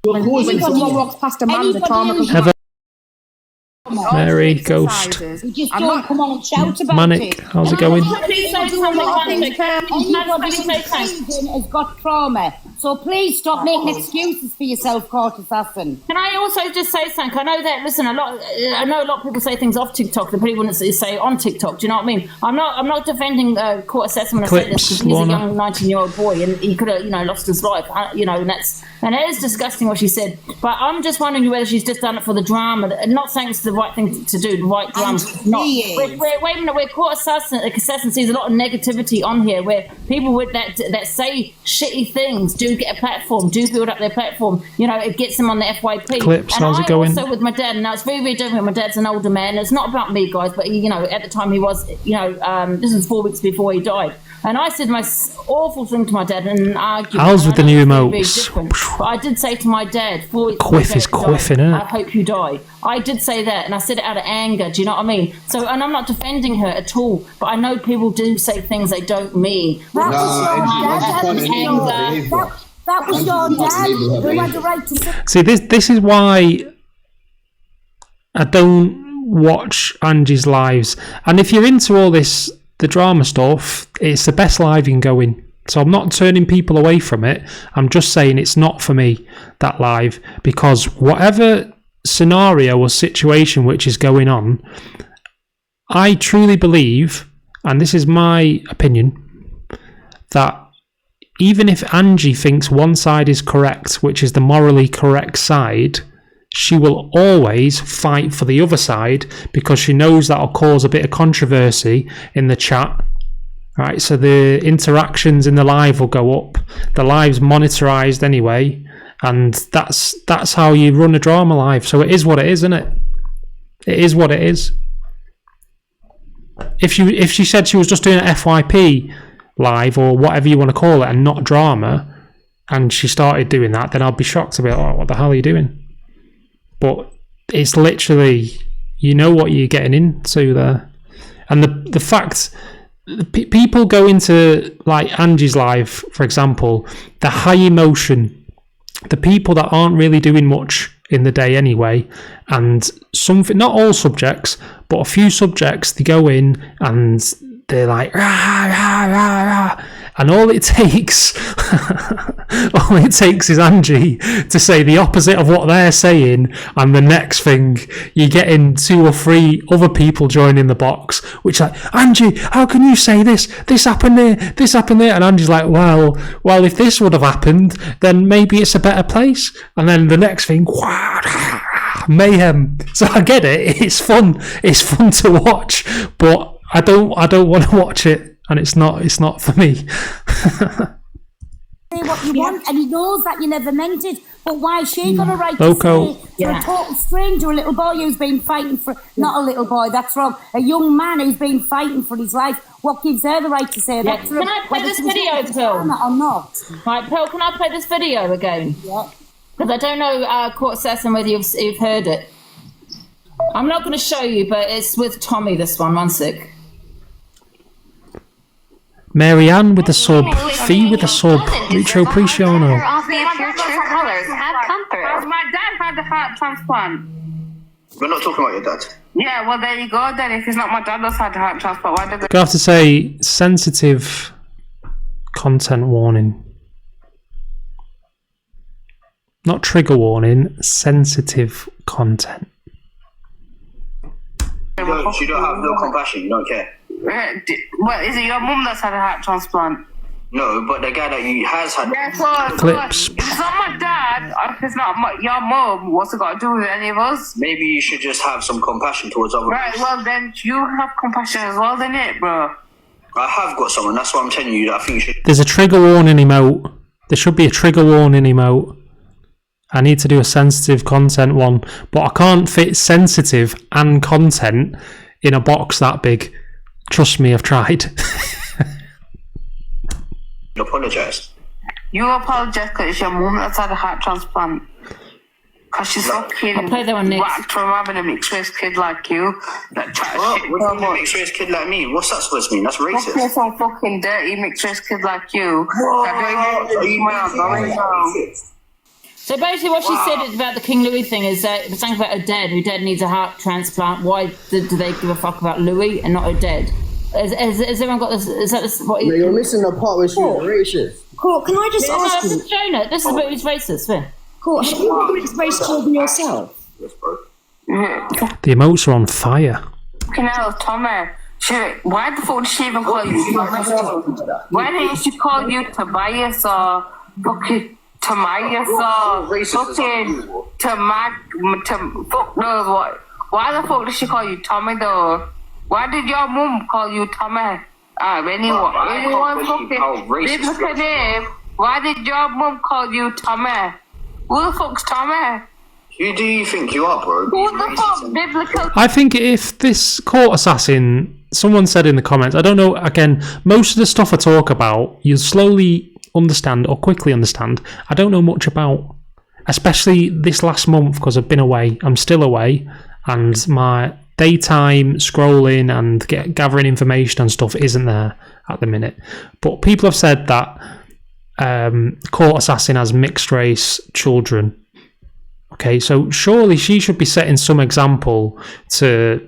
When someone walks past a man, the trauma comes. Mary, Ghost, You just don't come on and shout about Manic, it. how's it going? Everybody has got trauma. So please stop making excuses for yourself, Court Assassin. Can I also just say something? I know that, listen, I know a lot of people say things off TikTok that people wouldn't say on TikTok. Do you know what I mean? I'm not defending Court Assassin when I say this, because he's a young 19-year-old boy and he could have, lost his life. And it is disgusting what she said. But I'm just wondering whether she's just done it for the drama. Not saying it's the right thing to do, the right drama. Wait a minute, where Court Assassin sees a lot of negativity on here, where people that say shitty things do get a platform, do build up their platform. It gets them on the FYP. Clips, and how's it going? Also with my dad, and now it's very, very different. My dad's an older man. It's not about me, guys, but at the time he was, this was 4 weeks before he died. And I said my awful thing to my dad in an argument. How's with the new emotes? But I did say to my dad, 4 weeks Quiff is quiffing, isn't it? I hope you die. I did say that, and I said it out of anger. Do you know what I mean? So, and I'm not defending her at all, but I know people do say things they don't mean. That was your dad who had the right to say. See, this is why I don't watch Angie's lives. And if you're into all this, the drama stuff, it's the best live you can go in. So I'm not turning people away from it. I'm just saying it's not for me, that live, because whatever scenario or situation which is going on, I truly believe, and this is my opinion, that even if Angie thinks one side is correct, which is the morally correct side, she will always fight for the other side because she knows that'll cause a bit of controversy in the chat. Right, so the interactions in the live will go up. The live's monitorized anyway, and that's how you run a drama live. So it is what it is, isn't it? It is what it is. If she said she was just doing an FYP live or whatever you want to call it and not drama, and she started doing that, then I'd be shocked to be like, oh, what the hell are you doing? But it's literally, you know what you're getting into there. And the fact people go into like Angie's live, for example, the high emotion, the people that aren't really doing much in the day anyway, and something, not all subjects, but a few subjects, they go in and they're like rah, rah, rah, rah. And all it takes is Angie to say the opposite of what they're saying, and the next thing you're getting 2 or 3 other people joining the box, which like, Angie, how can you say this? This happened there, this happened there, and Angie's like, well, if this would have happened, then maybe it's a better place. And then the next thing, mayhem. So I get it. It's fun to watch, but I don't want to watch it. And it's not for me. Say what you want, and he knows that you never meant it. But why she got a right to say to a total stranger, a little boy who's been fighting for, not a little boy, that's wrong, a young man who's been fighting for his life? What gives her the right to say that? Can I play this video, Pearl? Or not? Right, Pearl, can I play this video again? Yeah. Because I don't know, Court Assassin, whether you've heard it. I'm not going to show you, but it's with Tommy, this one. One sec. Marianne with the sub, Fee with the sub, Mucho Appreciano. My dad had a heart transplant. We're not talking about your dad. Yeah, well there you go then. If it's not my dad that's had a heart transplant, why did they... I have to say, sensitive content warning. Not trigger warning, sensitive content. You don't have no compassion, you don't care. What, is it your mum that's had a heart transplant? No, but the guy that has had... Clips. If it's not my dad, or if it's not your mum, what's it got to do with any of us? Maybe you should just have some compassion towards other people. Right, well then, you have compassion as well, then it, bro. I have got someone, that's why I'm telling you that I think you should... There's a trigger warning emote. There should be a trigger warning emote. I need to do a sensitive content one, but I can't fit sensitive and content in a box that big. Trust me, I've tried. Apologise. You apologise because it's your mum that's had a heart transplant. Because she's fucking whacked from having a mixed race kid like you. That what's a mixed race kid like me? What's that supposed to mean? That's racist. Fucking some fucking dirty mixed race kid like you. So basically what she said about the King Louis thing is that something about her dad, who dad needs a heart transplant. Why do they give a fuck about Louis and not her dad? Has everyone got this? Is that this, what? No, you're missing the part where she's racist. Court, can I just ask you? Jonah, this is what he's racist. Finn. Court, have you experienced race children yourself? The emotes are on fire. Tommy. Why the fuck did she even call you? Why didn't she call you Tobias or fucking Tomias or fucking fuck knows what? Why the fuck did she call you Tommy though? Why did your mum call you Tommy? Anyone fucking biblical name? Why did your mum call you Tommy? Who the fuck's Tommy? Who do you think you are, bro? Who the fuck biblical? I think if this court assassin, someone said in the comments, I don't know, again, most of the stuff I talk about, you'll slowly understand or quickly understand. I don't know much about, especially this last month because I've been away. I'm still away, and my daytime scrolling and gathering information and stuff isn't there at the minute. But people have said that court assassin has mixed race children. Okay, so surely she should be setting some example to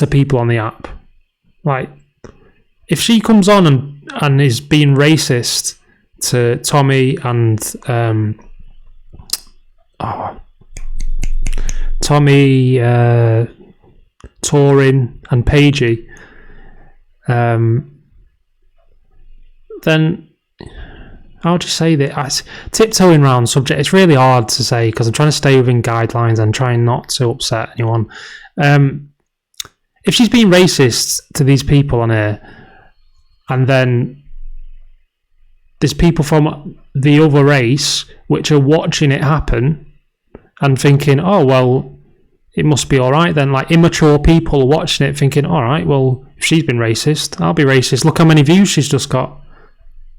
people on the app. Like, if she comes on and is being racist to Tommy and Tommy, Torin and Paigey, then how would you say that? Tiptoeing around subject. It's really hard to say because I'm trying to stay within guidelines and trying not to upset anyone. If she's being racist to these people on here, and then there's people from the other race which are watching it happen and thinking, oh, well, it must be all right then. Like, immature people watching it thinking, all right, well, if she's been racist, I'll be racist. Look how many views she's just got.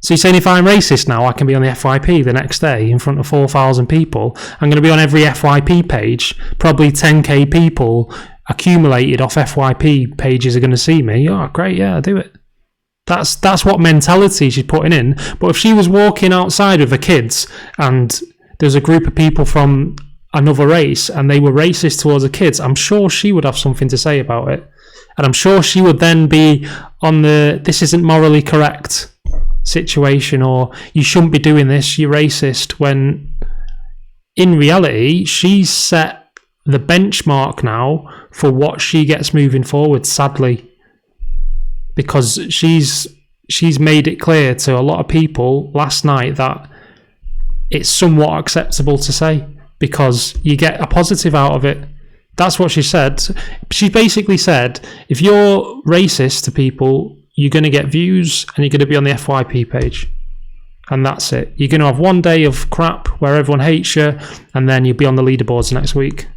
So you're saying if I'm racist now, I can be on the FYP the next day in front of 4,000 people. I'm going to be on every FYP page. Probably 10k people accumulated off FYP pages are going to see me. Oh, great, yeah, I'll do it. That's what mentality she's putting in. But if she was walking outside with her kids and there's a group of people from another race and they were racist towards the kids, I'm sure she would have something to say about it. And I'm sure she would then be on the this isn't morally correct situation, or you shouldn't be doing this, you're racist, when in reality she's set the benchmark now for what she gets moving forward, sadly, because she's made it clear to a lot of people last night that it's somewhat acceptable to say because you get a positive out of it. That's what she said. She basically said, if you're racist to people, you're going to get views and you're going to be on the FYP page. And that's it. You're going to have one day of crap where everyone hates you, and then you'll be on the leaderboards next week.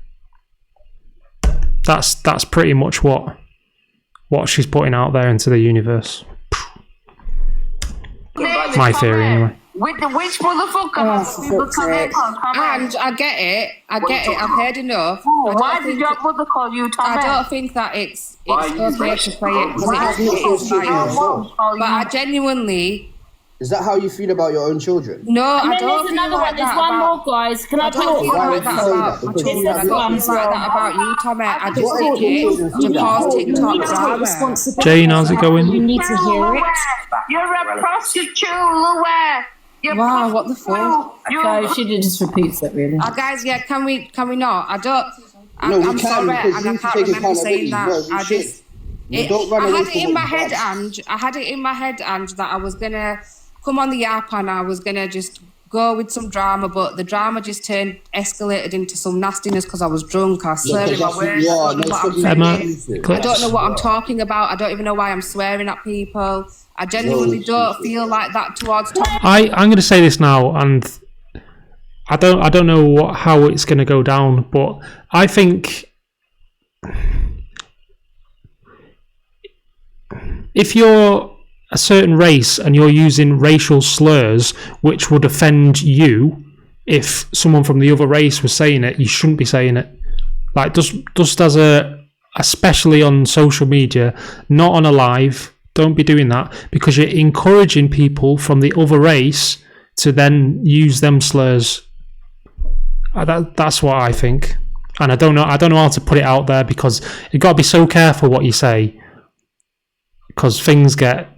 That's pretty much what she's putting out there into the universe. My theory, anyway. With the which motherfucker? And I get it. I've heard enough. Why did your mother call you Tommy? I don't think that it's okay to play it because it has mixed bias. But I genuinely. Is that how you feel about your own children? No, I don't feel another like one. There's one more, guys. Can I talk? I don't feel like that about you, Tommy. I just think it to cause TikTok drama. Jane, how's it going? You need to hear it. You're a prostitute, Louie. Wow, what the fuck? No, she just repeats it, really. Guys, yeah, can we not? I'm sorry, and I can't remember saying that. I had it in my head, and that I was gonna come on the app and I was gonna just go with some drama, but the drama just escalated into some nastiness because I was drunk. I swear in my words. I don't know what I'm talking about. I don't even know why I'm swearing at people. I genuinely don't feel like that towards Tom. I'm going to say this now, and I don't know how it's going to go down, but I think if you're a certain race and you're using racial slurs which would offend you, if someone from the other race was saying it, you shouldn't be saying it. Like, just as especially on social media, not on a live. Don't be doing that because you're encouraging people from the other race to then use them slurs. That's what I think, and I don't know how to put it out there because you got to be so careful what you say. because things get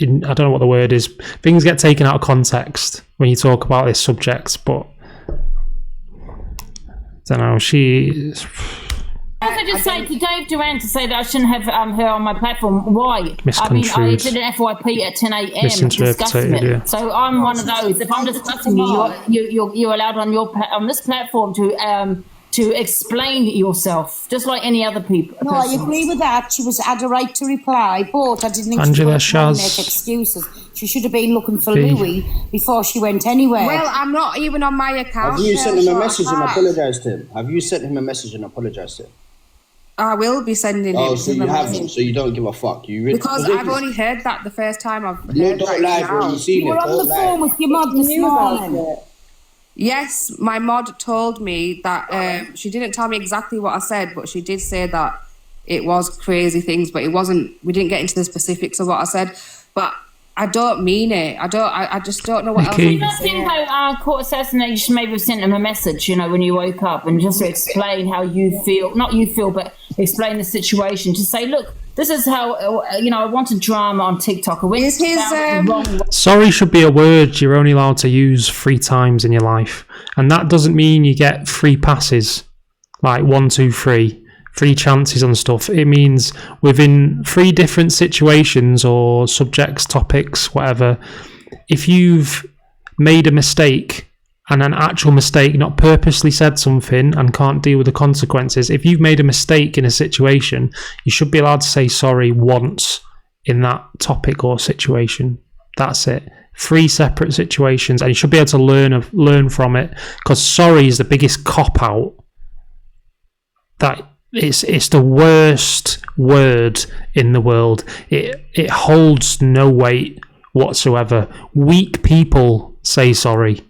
I don't know what the word is. Things get taken out of context when you talk about this subject, but I don't know. She. I also just say to Dave Duran to say that I shouldn't have her on my platform. Why? I did an FYP at 10 a.m. discussing it. Yeah. So I'm one of those. If I'm discussing you're allowed on this platform to explain yourself, just like any other people. No, I agree with that. She had a right to reply, but I didn't think Angela she should make excuses. She should have been looking for Louis before she went anywhere. Well, I'm not even on my account. Have you sent him a message and apologised to him? Have you sent him a message and apologised to him? I will be sending him. Oh, so you haven't, so you don't give a fuck. Because I've only heard that the first time I've heard that. Don't lie, bro. You were on the phone with your mum this morning. Yes, my mod told me that she didn't tell me exactly what I said, but she did say that it was crazy things, but it wasn't. We didn't get into the specifics of what I said, but I don't mean it. I just don't know what else. Do you not think court assassination maybe sent him a message, when you woke up, and just to explain how you feel, not you feel, but explain the situation, to say, look, this is how, I wanted drama on TikTok. Sorry should be a word you're only allowed to use 3 times in your life. And that doesn't mean you get 3 passes, like 1, 2, 3 chances on stuff. It means within 3 different situations or subjects, topics, whatever, if you've made a mistake, and an actual mistake, not purposely said something and can't deal with the consequences, if you've made a mistake in a situation, you should be allowed to say sorry once in that topic or situation. That's it. 3 separate situations, and you should be able to learn from it, because sorry is the biggest cop-out. That it's the worst word in the world. It holds no weight whatsoever. Weak people say sorry.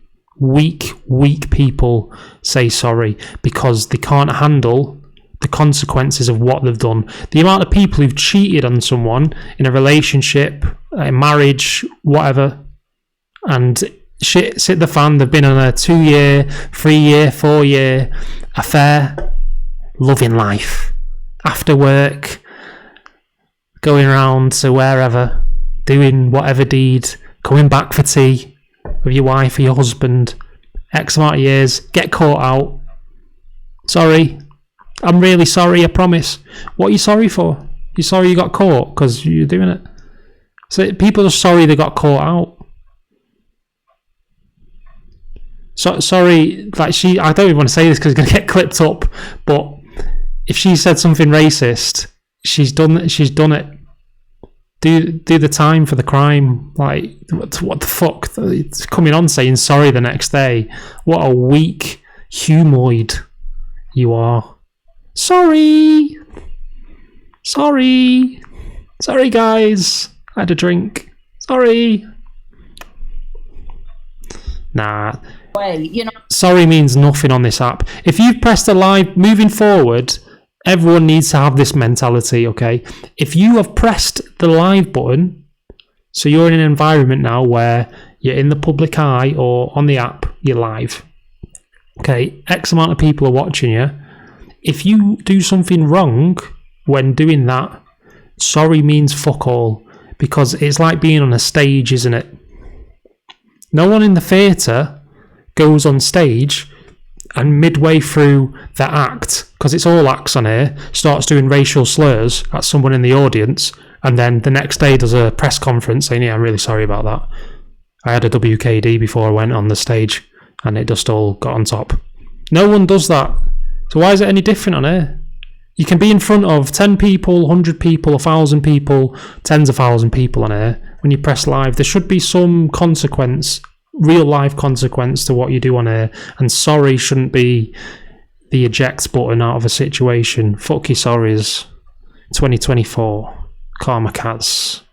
Weak people say sorry because they can't handle the consequences of what they've done. The amount of people who've cheated on someone in a relationship, a marriage, whatever, and shit's hit the fan, they've been on a 2-year, 3-year, 4-year affair, loving life, after work, going around to wherever, doing whatever deed, coming back for tea with your wife or your husband, X amount of years, get caught out. Sorry. I'm really sorry, I promise. What are you sorry for? You're sorry you got caught because you're doing it. So people are sorry they got caught out. So sorry, like I don't even want to say this because it's going to get clipped up, but if she said something racist, she's done it. Do the time for the crime. Like, what the fuck? It's coming on saying sorry the next day. What a weak humoid you are. Sorry guys, I had a drink. Sorry. Nah. Sorry means nothing on this app. If you've pressed a live, moving forward, everyone needs to have this mentality, okay? If you have pressed the live button, so you're in an environment now where you're in the public eye or on the app, you're live. Okay, X amount of people are watching you. If you do something wrong when doing that, sorry means fuck all, because it's like being on a stage, isn't it? No one in the theatre goes on stage and midway through the act, because it's all acts on here, starts doing racial slurs at someone in the audience, and then the next day does a press conference saying, yeah, I'm really sorry about that. I had a WKD before I went on the stage, and it just all got on top. No one does that. So why is it any different on here? You can be in front of 10 people, 100 people, 1,000 people, tens of thousand people on here. When you press live, there should be some consequence, real life consequence to what you do on here, and sorry shouldn't be the eject button out of a situation. Fuck your sorries. 2024. Karma Cats.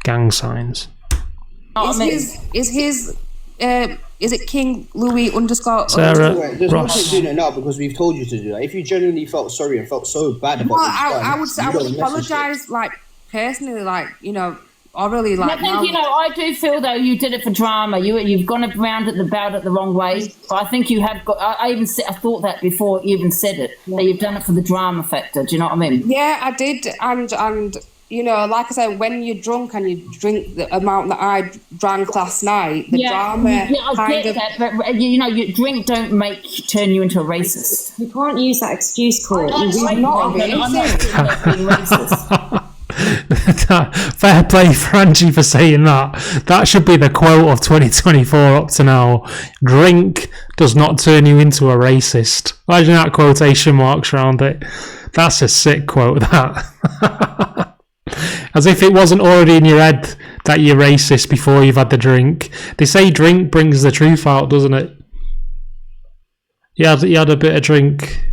Gang signs. Is it King Louis _ Sarah There's no Ross. point doing it now because we've told you to do that. If you genuinely felt sorry and felt so bad about I would apologise, like, personally, like, orally like I think, I do feel though you did it for drama. You've gone around about it the wrong way. But I think you have got. I thought that before you even said it. That you've done it for the drama factor. Do you know what I mean? Yeah, I did, and like I said, when you're drunk and you drink the amount that I drank last night, the drama. Yeah, I get that, but your drink don't turn you into a racist. You can't use that excuse, Court. I'm not a racist. Fair play for Angie for saying that. That should be the quote of 2024 up to now. Drink does not turn you into a racist. Imagine that quotation marks around it. That's a sick quote, that. As if it wasn't already in your head that you're racist before you've had the drink. They say drink brings the truth out, doesn't it? You had a bit of drink.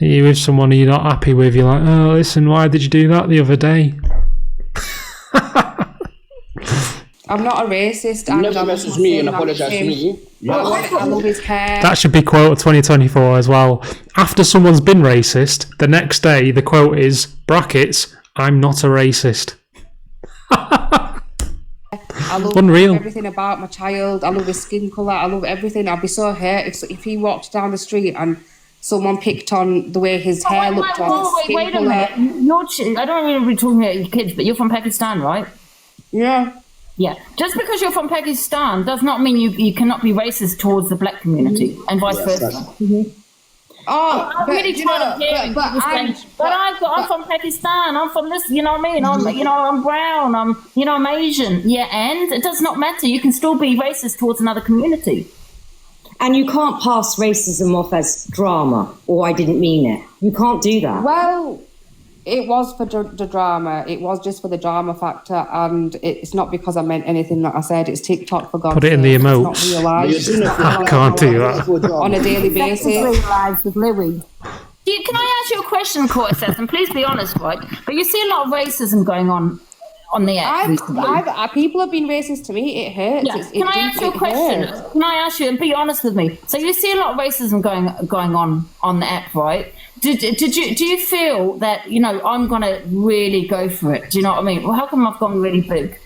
You're with someone you're not happy with, you're like, oh, listen, why did you do that the other day? I'm not a racist. You never message me and apologise to me. I love his hair. That should be quote of 2024 as well. After someone's been racist, the next day the quote is, brackets, I'm not a racist. I love Unreal. everything about my child. I love his skin colour. I love everything. I'd be so hurt if he walked down the street and someone picked on the way his hair looked or his skin wait a colour. minute. I don't really be talking about your kids, but you're from Pakistan, right? Yeah. Yeah. Just because you're from Pakistan does not mean you cannot be racist towards the black community and vice versa. Oh, I'm really trying to hear I'm from Pakistan. I'm from this. You know what I mean? I'm brown. I'm Asian. Yeah, and it does not matter. You can still be racist towards another community. And you can't pass racism off as drama or I didn't mean it. You can't do that. Well, it was for the drama. It was just for the drama factor, and it's not because I meant anything that I said. It's TikTok, for God's sake. Put it in the emotes. It's not real life. I can't do that. On a daily basis. Lives with Louis. Can I ask you a question, Court Assassin? Please be honest, right? But you see a lot of racism going on the app recently. People have been racist to me. It hurts. Yeah. Can I ask you a question? Can I ask you, and be honest with me? So you see a lot of racism going on the app, right? Do you feel that, I'm going to really go for it? Do you know what I mean? Well, how come I've gone really big?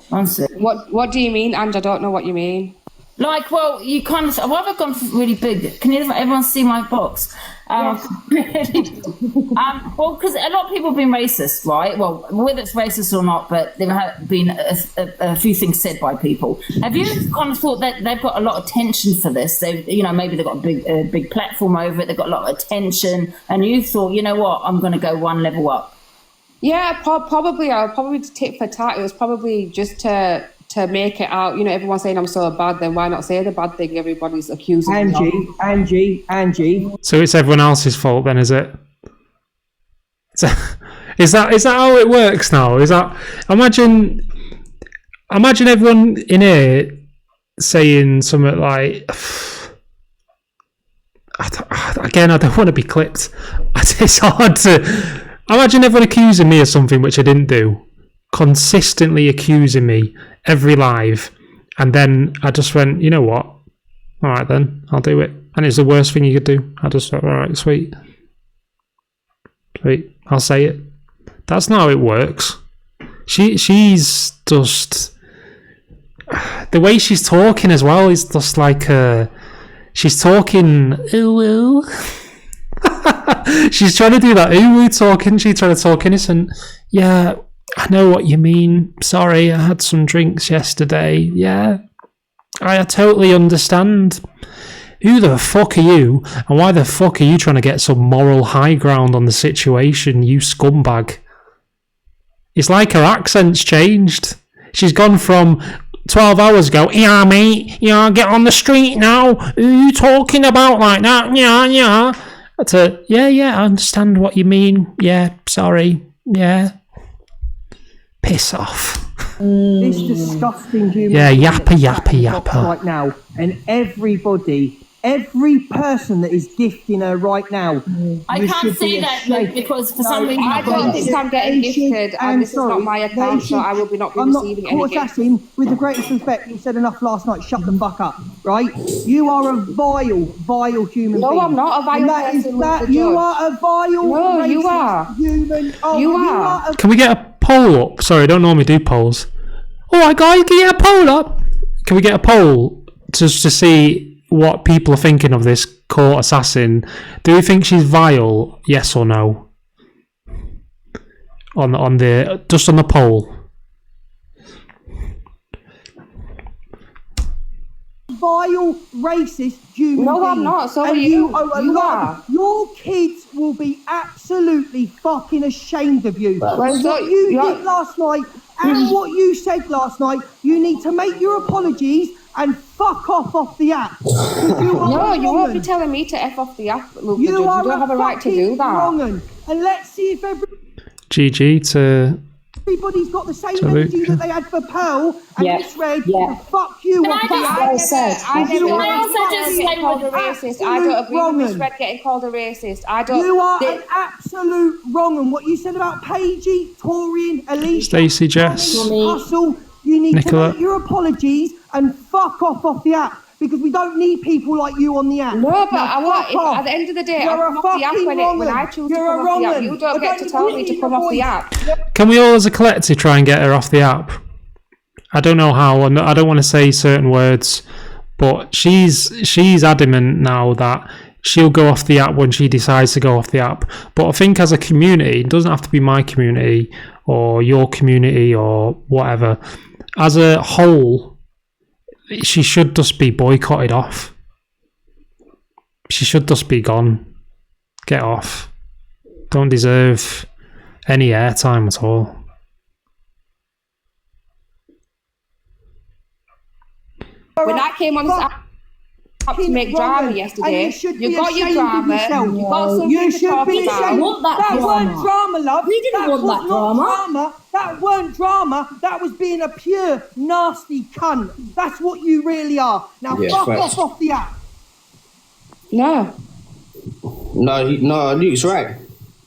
What do you mean, Ange? I don't know what you mean. Like, well, you kind of... Why have I gone really big? Can everyone see my box? Well, because a lot of people have been racist, right? Well, whether it's racist or not, but there have been a few things said by people. Have you kind of thought that they've got a lot of attention for this? Maybe they've got a big platform over it. They've got a lot of attention, and you thought, you know what, I'm going to go one level up. Yeah, probably. I'll probably tit for tat. It was probably just to make it out. Everyone's saying I'm so bad, then why not say the bad thing everybody's accusing me of? Angie. So it's everyone else's fault then, is it? Is that how it works now? Is that... Imagine everyone in here saying something like... Again, I don't want to be clipped. It's hard to... Imagine everyone accusing me of something which I didn't do. Consistently accusing me every live, and then I just went, you know what, all right then, I'll do it, and it's the worst thing you could do. I just thought, all right, sweet, I'll say it. That's not how it works. She's just, the way she's talking as well is just like she's talking ooh. She's trying to do that ooh talking. She's trying to talk innocent. Yeah, I know what you mean. Sorry, I had some drinks yesterday. Yeah, I totally understand. Who the fuck are you? And why the fuck are you trying to get some moral high ground on the situation, you scumbag? It's like her accent's changed. She's gone from 12 hours ago, yeah, mate, yeah, get on the street now. Who are you talking about like that? Yeah. To, yeah, I understand what you mean. Yeah, sorry. Yeah. Piss off. This disgusting human. Yeah, yapper. Right now, and every person that is gifting her right now. I can't see that because for some reason I don't think I'm getting gifted, and this is not my account, so I will be not receiving any gifts. With the greatest respect, you said enough last night. Shut the fuck up, right? You are a vile human being. No, I'm not a vile person. You are a vile. No, you are. Human. You are. Can we get a poll up? Sorry, I don't normally do polls. All right, guys, can we get a poll up? Can we get a poll just to see what people are thinking of this court assassin? Do we think she's vile? Yes or no? On the poll. Vile, racist human No, I'm being. not. So And are you. You are. Your kids will be absolutely fucking ashamed of you. Well, what so you you're- did last night and what you said last night, you need to make your apologies and fuck off the app. No, you won't be telling me to F off the app, Luke. You don't have a right to do that. Wrong. And let's see if GG to everybody's got the same So energy Luke. that they had for Pearl and Yeah. misread. Yeah. Fuck you. Can I off the just- app. Well said. I never You are also just fucking getting called a racist. I don't agree with Miss Red getting called a racist. I don't. You are an absolute wrong. And what you said about Paigey, Torian, Alicia, Stacey, Jess, Hustle, you need Nicola. to make your apologies and fuck off the app. Because we don't need people like you on the app. No, but Now, I want. fuck off. At the end of the day, You're I come a off the app fucking when wrong I un. choose to You're come a off the wrong app. You un. don't I get to tell me need to your come off the voice. app. Can we all as a collective try and get her off the app? I don't know how, and I don't want to say certain words, but she's adamant now that she'll go off the app when she decides to go off the app. But I think as a community, it doesn't have to be my community or your community or whatever. As a whole, she should just be boycotted off. She should just be gone. Get off. Don't deserve any airtime at all. When I came on this app to make drama yesterday, you got your drama. You got something to talk about. That weren't drama, love. We didn't want that drama. That weren't drama. That was being a pure nasty cunt. That's what you really are. Now Yeah, fuck facts. off the app. No. No, Luke's right.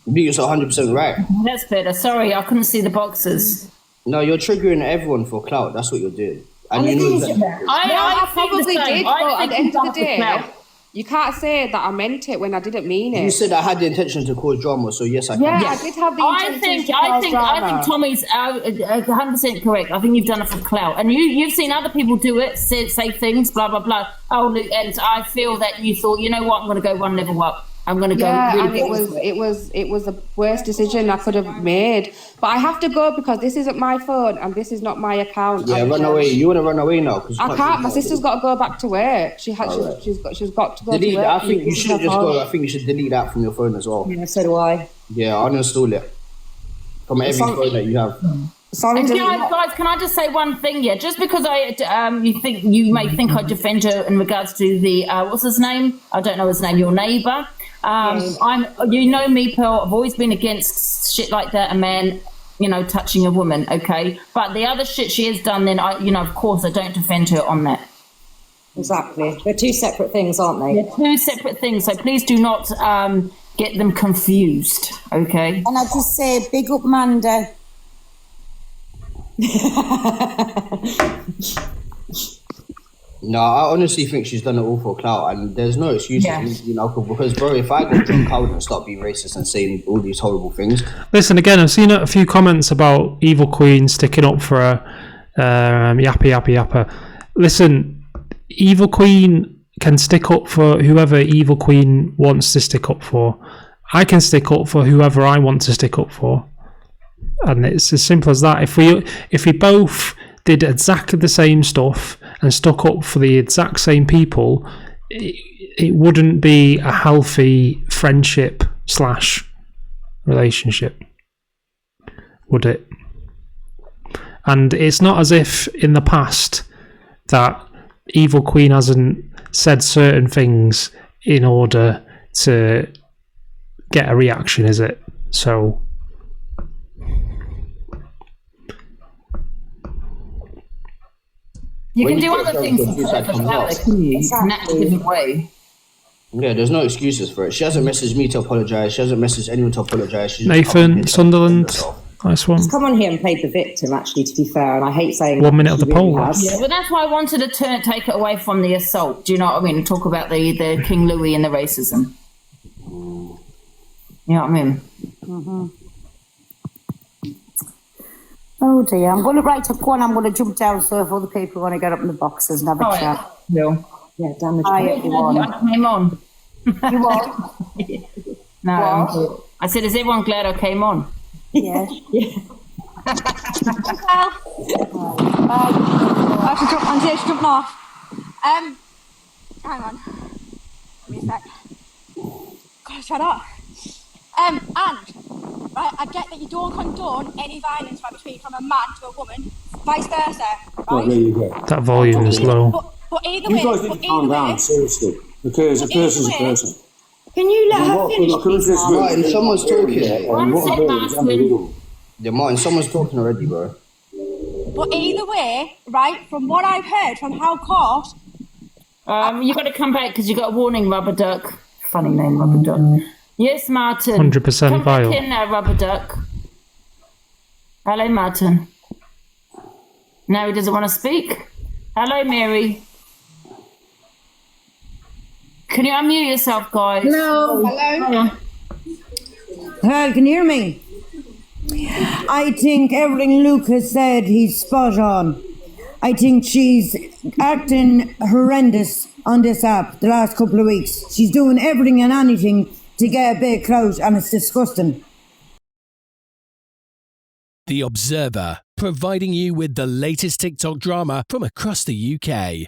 Luke's 100% right. That's better. Sorry, I couldn't see the boxes. No, you're triggering everyone for clout. That's what you're doing. And you know that. I probably think the same. did, I but at think the end of the that's the day, clout. you can't say that I meant it when I didn't mean it. You said I had the intention to cause drama, so yes, I can. Yeah, I did have the intention to cause I drama. think Tommy's 100% correct. I think you've done it for clout, and you've seen other people do it, say things, blah blah blah. Oh, Luke, and I feel that you thought, you know what, I'm going to go one level up. I'm going to go. Yeah, really and it was the worst decision I could have made. But I have to go because this isn't my phone and this is not my account. Yeah, run away. You want to run away now? 'Cause you I can't. My sister's got to go back to work. She's got to go delete to work. that. I think you This is should her just phone. go. I think you should delete that from your phone as well. Yeah, so do I. Yeah, uninstall it from every phone that you have. Sorry, And guys, can I just say one thing? Yeah, just because you may think I defend her in regards to the what's his name? I don't know his name. Your neighbour. You know me, Pearl. I've always been against shit like that. A man, touching a woman. Okay, but the other shit she has done, then of course, I don't defend her on that. Exactly. They're two separate things, aren't they? They're two separate things. So please do not get them confused. Okay. And I just say, big up Manda. No, I honestly think she's done it all for clout, and there's no excuses, because bro, if I go drunk, I wouldn't stop being racist and saying all these horrible things. Listen, again, I've seen a few comments about Evil Queen sticking up for her. Yappa. Listen, Evil Queen can stick up for whoever Evil Queen wants to stick up for. I can stick up for whoever I want to stick up for. And it's as simple as that. If we both did exactly the same stuff and stuck up for the exact same people, it wouldn't be a healthy friendship / relationship, would it? And it's not as if in the past that Evil Queen hasn't said certain things in order to get a reaction, is it? So you can do other things in a different way. Yeah, there's no excuses for it. She hasn't messaged me to apologise. She hasn't messaged anyone to apologise. She's Nathan, Sunderland, nice one. She's come on here and played the victim, actually, to be fair, and I hate saying 1 minute of the poll. Yeah, but that's why I wanted to take it away from the assault. Do you know what I mean? Talk about the King Louis and the racism. You know what I mean? Mm-hmm. Oh dear, I'm going to write a one. I'm going to jump down so if other people want to get up in the boxes and have a chat. No. Yeah, damage. Hi everyone. I came on. You what? No. What? I said, is everyone glad I came on? Yeah. Bye. I'm just jumping off. Hang on. Give me a sec. God, shut up. And right, I get that you don't condone any violence right between from a man to a woman, vice versa. Right? Well, there you go. That volume is low. But either You way, guys need to calm down, seriously, because a person's a person. Can you let her finish? Martin, someone's talking. Martin. Yeah, Martin, someone's talking already, bro. But either way, right, from what I've heard from Hal Court, you got to come back because you got a warning, Rubber Duck. Funny name, Rubber Duck. Yes, Martin. 100% come vile. back in now, Rubber Duck. Hello, Martin. No, he doesn't want to speak. Hello, Mary. Can you unmute yourself, guys? Hello. Hello. Hi, can you hear me? I think everything Luke has said, he's spot on. I think she's acting horrendous on this app the last couple of weeks. She's doing everything and anything to get a bit of clout, and it's disgusting. The Observer, providing you with the latest TikTok drama from across the UK.